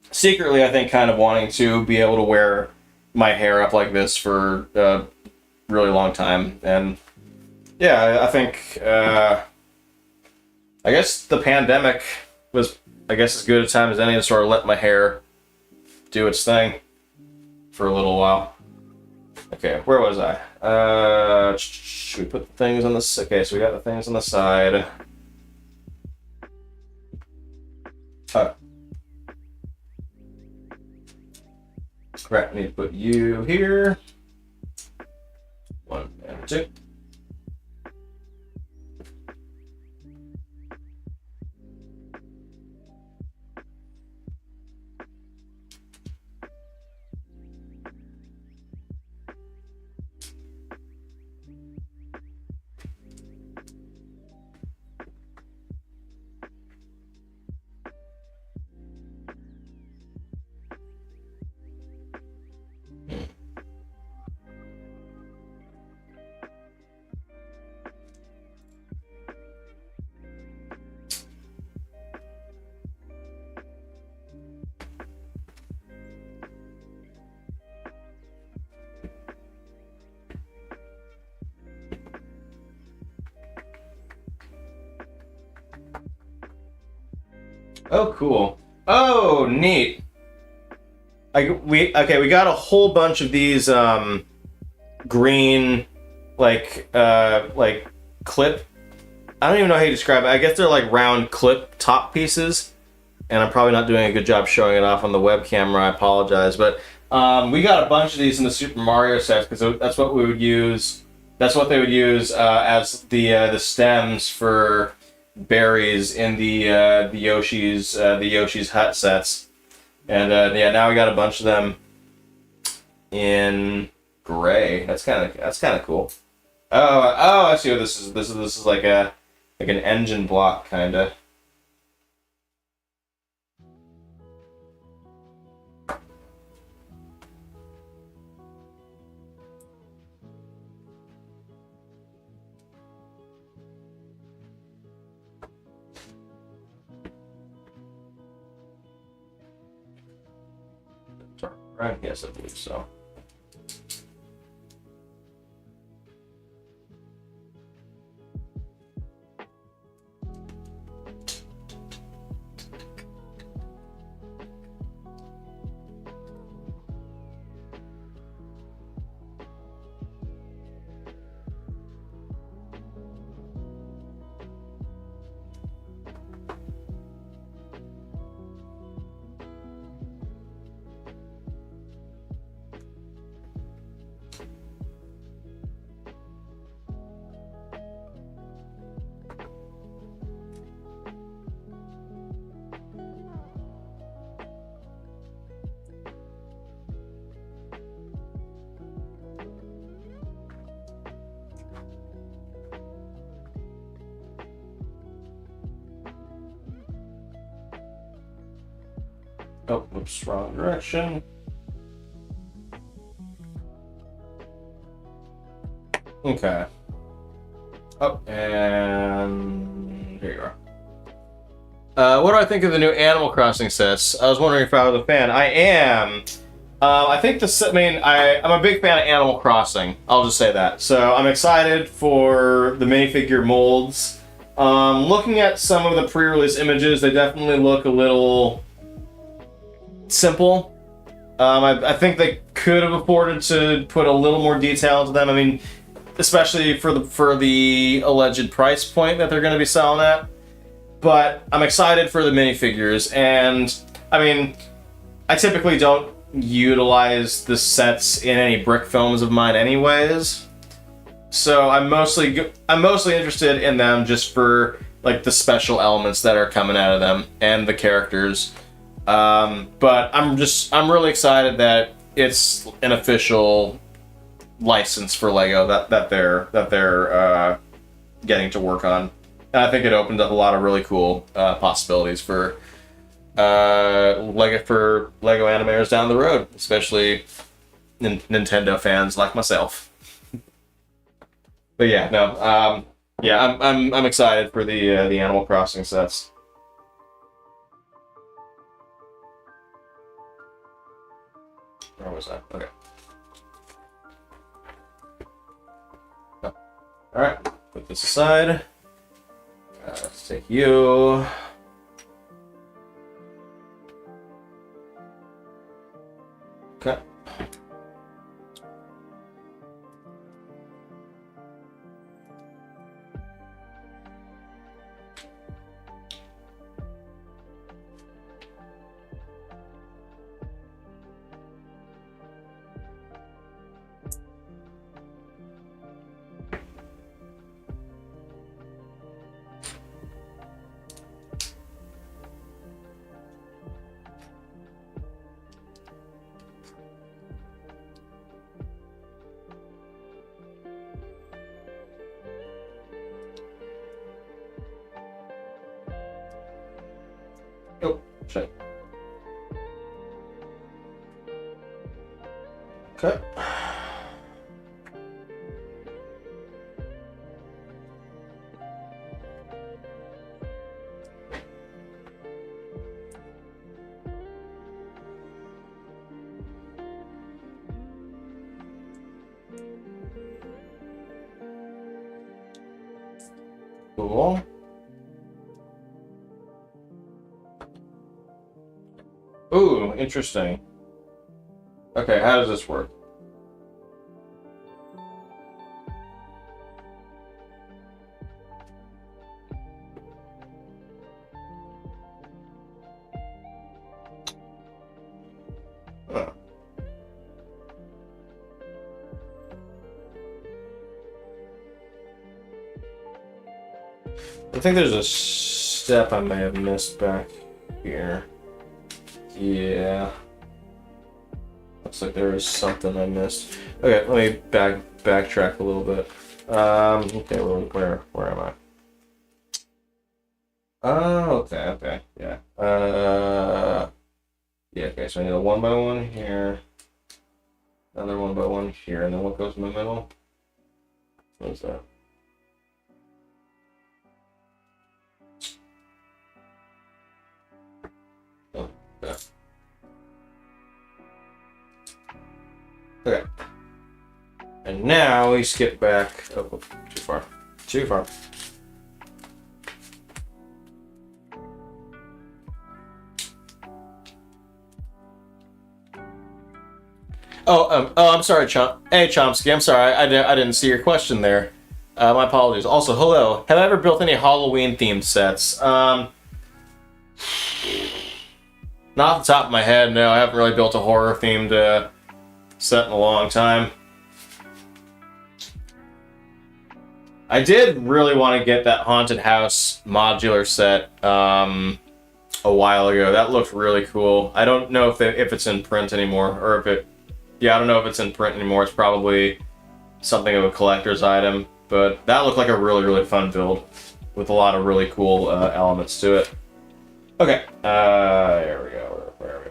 secretly, I think, kind of wanting to be able to wear my hair up like this for a really long time. And yeah, I think, I guess the pandemic was, I guess, as good a time as any to sort of let my hair do its thing for a little while. Okay, where was I? Should we put the things on the... Okay, so we got the things on the side. Correct, need to put you here. 1 and 2. Oh, cool. Oh, neat. We got a whole bunch of these green like clip. I don't even know how you describe it. I guess they're like round clip top pieces, and I'm probably not doing a good job showing it off on the web camera. I apologize, but we got a bunch of these in the Super Mario sets because that's what we would use. That's what they would use as the stems for berries in the Yoshi's Hut sets. And yeah, now we got a bunch of them in gray. That's kind of cool. Oh, I see what this is. This is like an engine block kind of. Right? Yes, I believe so. Oh, whoops, wrong direction. Okay. Oh, and here you are. What do I think of the new Animal Crossing sets? I was wondering if I was a fan. I am. I think I'm a big fan of Animal Crossing. I'll just say that. So I'm excited for the minifigure molds. Looking at some of the pre-release images, they definitely look a little simple. I think they could have afforded to put a little more detail into them. I mean, especially for the alleged price point that they're going to be selling at. But I'm excited for the minifigures, and I mean, I typically don't utilize the sets in any brick films of mine, anyways. So I'm mostly interested in them just for like the special elements that are coming out of them and the characters. But I'm really excited that it's an official license for Lego that they're getting to work on. And I think it opened up a lot of really cool possibilities for Lego animators down the road, especially Nintendo fans like myself. But yeah, no, yeah, I'm excited for the Animal Crossing sets. Where was that? Okay. Oh. All right, put this aside. Let's take you. Okay. Oh, shit. Okay. Cool. interesting. Okay, how does this work? Huh. I think there's a step I may have missed back here. Yeah. Looks like there is something I missed. Okay, let me backtrack a little bit. Okay, where am I? Oh, okay, yeah. Yeah, okay, so I need a 1x1 here. Another 1x1 here, and then what goes in the middle? What is that? Oh, okay. Okay. And now we skip back. Oh, too far. Too far. Oh, I'm sorry, Hey, Chomsky. I'm sorry. I didn't see your question there. My apologies. Also, hello. Have I ever built any Halloween-themed sets? Not off the top of my head, no. I haven't really built a horror-themed set in a long time. I did really want to get that haunted house modular set a while ago. That looked really cool. I don't know if it's in print anymore, or if it... Yeah, I don't know if it's in print anymore. It's probably something of a collector's item, but that looked like a really, really fun build with a lot of really cool elements to it. Okay, there we go. Where are we?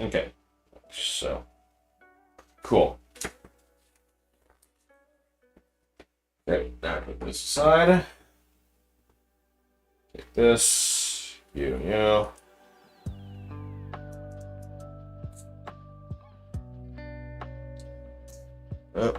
Okay, so cool. Okay, now put this aside. Take this, you. Oh.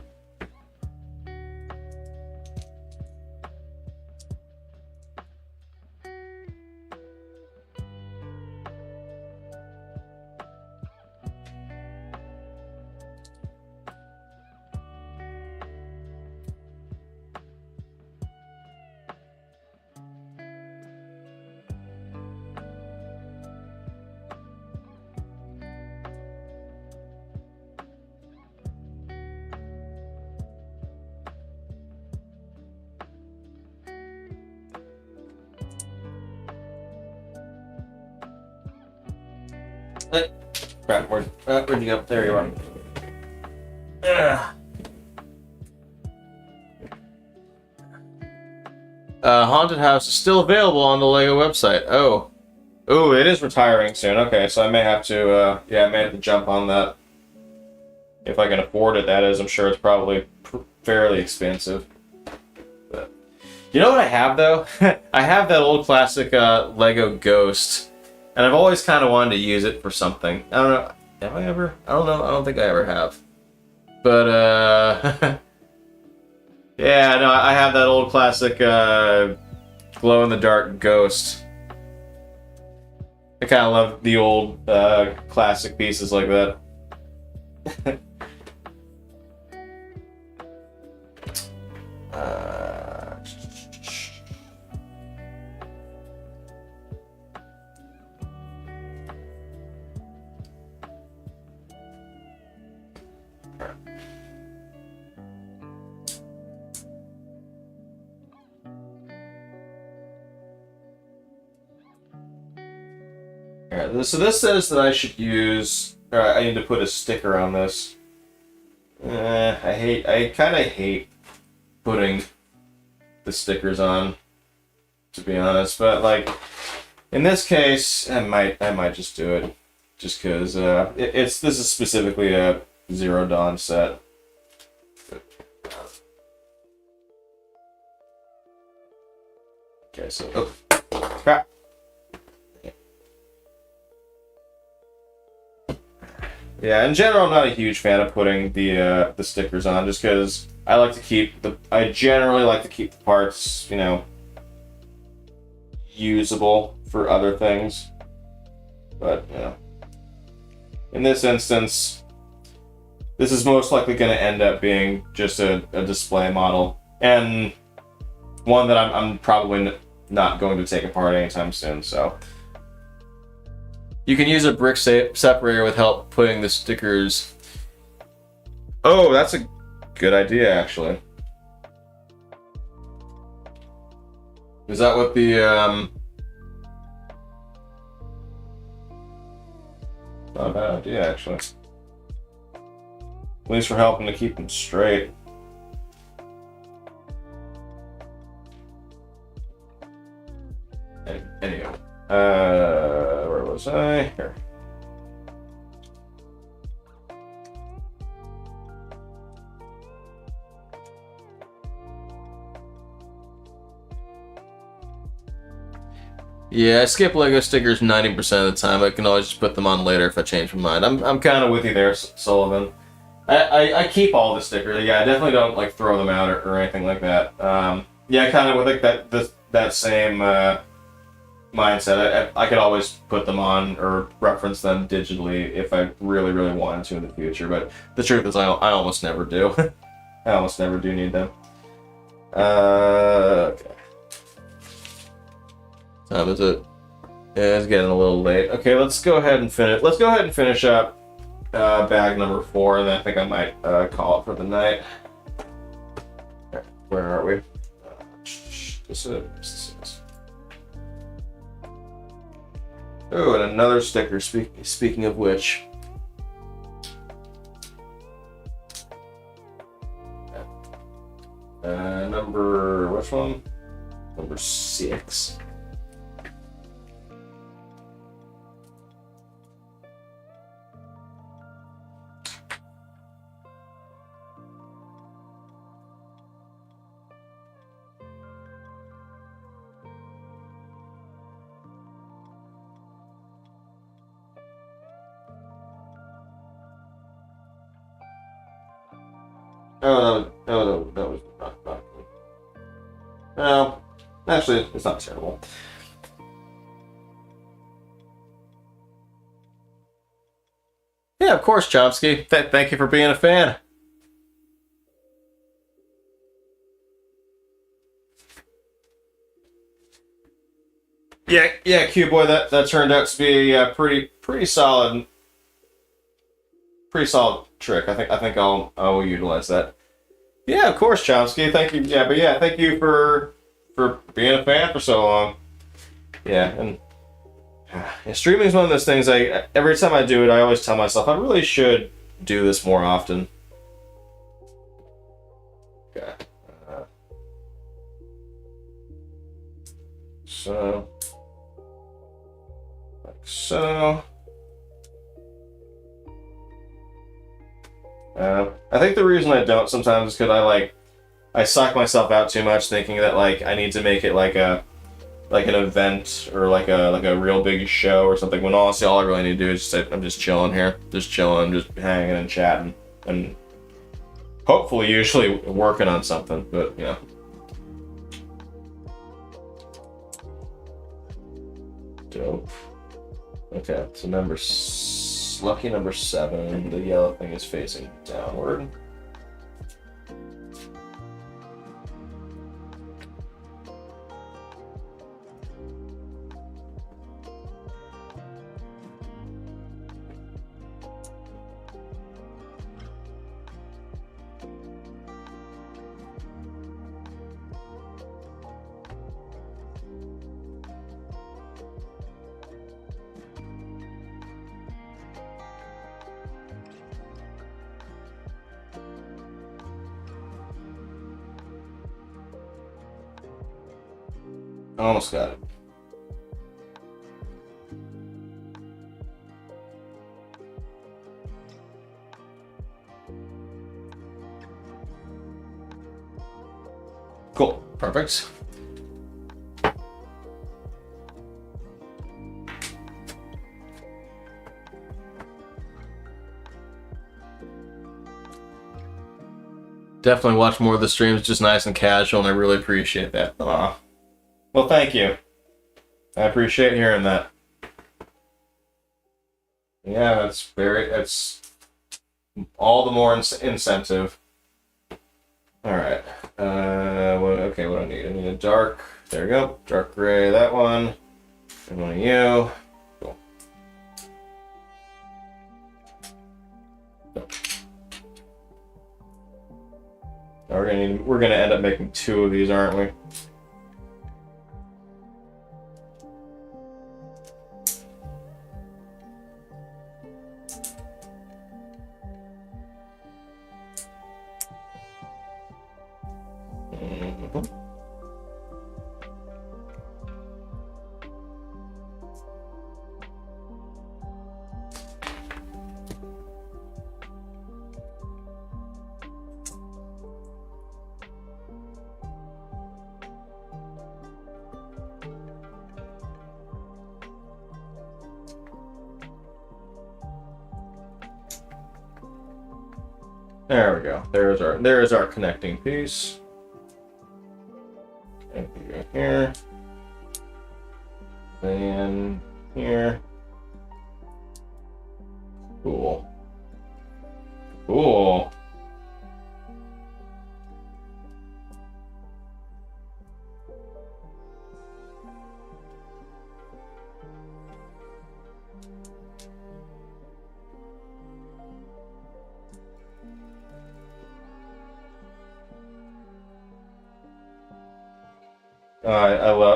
Crap, where'd you go? There you are. Haunted House is still available on the LEGO website. Oh, it is retiring soon. Okay, so I may have to, I may have to jump on that. If I can afford it, that is. I'm sure it's probably fairly expensive. But you know what I have, though? I have that old classic LEGO Ghost. And I've always kind of wanted to use it for something. I don't know. Have I ever? I don't know. I don't think I ever have. But, yeah, no, I have that old classic glow-in-the-dark Ghost. I kind of love the old classic pieces like that. Alright, so this says that I should use... Alright, I need to put a sticker on this. I kind of hate putting the stickers on, to be honest. But, like, in this case, I might just do it. Just because, this is specifically a Zero Dawn set. Okay, so... Oh, crap. Yeah, in general, I'm not a huge fan of putting the stickers on, just because I generally like to keep the parts, you know, usable for other things. But, you know, in this instance, this is most likely going to end up being just a display model, and one that I'm probably not going to take apart anytime soon, so. You can use a brick separator with help putting the stickers. Oh, that's a good idea, actually. Is that what the, not a bad idea, actually. At least for helping to keep them straight. Anyway, where was I? Here. Yeah, I skip Lego stickers 90% of the time. I can always just put them on later if I change my mind. I'm kind of with you there, Sullivan. I keep all the stickers. Yeah, I definitely don't like throw them out or anything like that. Yeah, kind of with like that same mindset. I could always put them on or reference them digitally if I really wanted to in the future. But the truth is, I almost never do. I almost never do need them. Okay. Time is it? Yeah, it's getting a little late. Okay, let's go ahead and finish. Let's go ahead and finish up bag number 4, and then I think I might call it for the night. Okay, where are we? This is. Oh, and another sticker. Speaking of which. Which one? Number 6. That was not good. No, actually, it's not terrible. Yeah, of course, Chomsky. Thank you for being a fan. Yeah, Q-Boy, that turned out to be a pretty solid trick. I think I'll utilize that. Yeah, of course, Chomsky. Thank you. Yeah, but yeah, thank you for being a fan for so long. Yeah, and streaming is one of those things. Every time I do it, I always tell myself I really should do this more often. Okay. So, like so. I think the reason I don't sometimes is because I psych myself out too much, thinking that like I need to make it like an event or like a real big show or something. When honestly, all I really need to do is just say, I'm just chilling here, just hanging and chatting, and hopefully, usually working on something. But you know. Dope. Okay, so lucky number 7, the yellow thing is facing downward. Almost got it. Cool. Perfect. Definitely watch more of the streams, just nice and casual, and I really appreciate that. Aw. Well, thank you. I appreciate hearing that. Yeah, that's all the more incentive. All right. Okay, what do I need? I need a dark. There we go. Dark gray, that one. And one of you. Cool. We're gonna end up making 2 of these, aren't we? There we go. There is our connecting piece. Okay, you go here. Then here. Cool. Cool.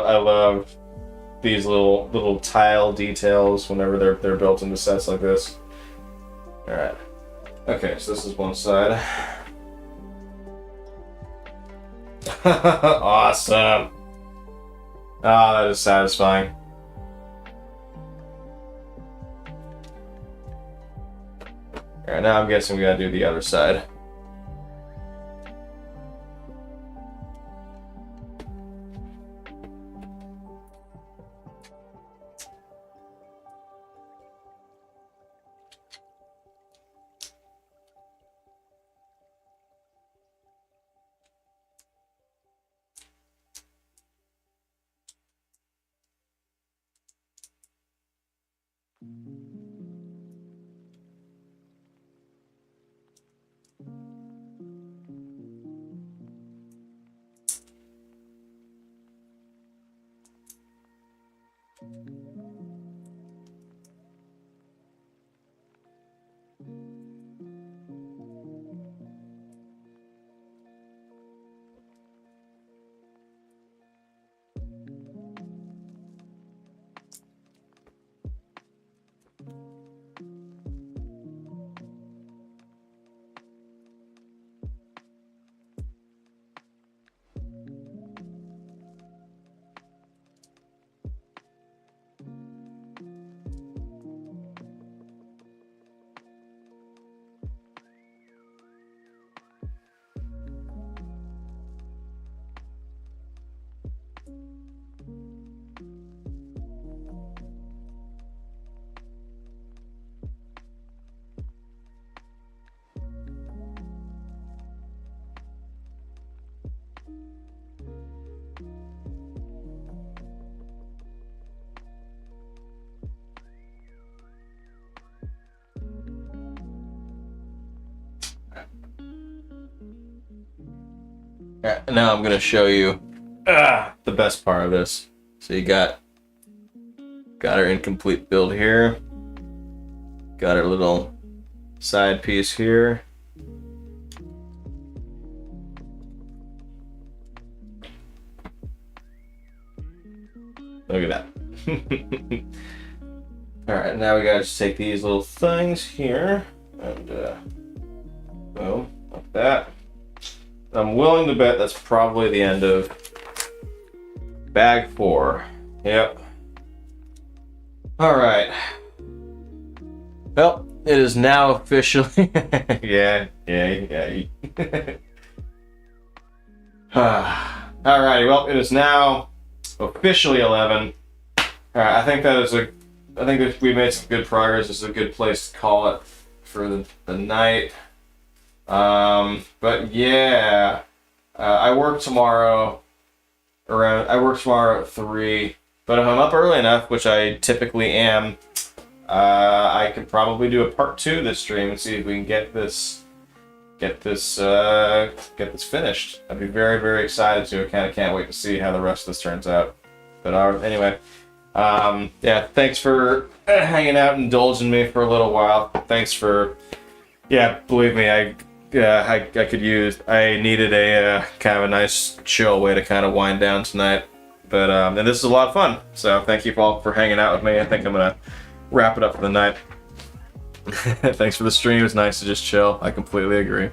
I love these little tile details whenever they're built into sets like this. All right. Okay, so this is one side. Awesome. Ah, that is satisfying. All right, now I'm guessing we gotta do the other side. Alright, now I'm gonna show you the best part of this. So you got our incomplete build here. Got our little side piece here. Look at that. Alright, now we gotta just take these little things here and boom, like that. I'm willing to bet that's probably the end of bag 4. Yep. Alright. Well, it is now officially yeah. Alrighty, well, it is now officially 11. Alright, I think that we made some good progress. This is a good place to call it for the night. But yeah, I work tomorrow at 3, but if I'm up early enough, which I typically am, I could probably do a part 2 of this stream and see if we can get this finished. I'd be very, very excited to. I kind of can't wait to see how the rest of this turns out. But anyway, yeah, thanks for hanging out and indulging me for a little while. Thanks for, yeah, believe me, I needed a kind of a nice chill way to kind of wind down tonight. But and this is a lot of fun. So thank you all for hanging out with me. I think I'm gonna wrap it up for the night. Thanks for the stream. It was nice to just chill. I completely agree.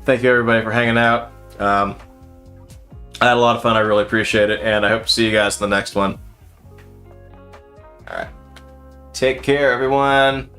Thank you everybody for hanging out. I had a lot of fun. I really appreciate it, and I hope to see you guys in the next one. All right. Take care, everyone.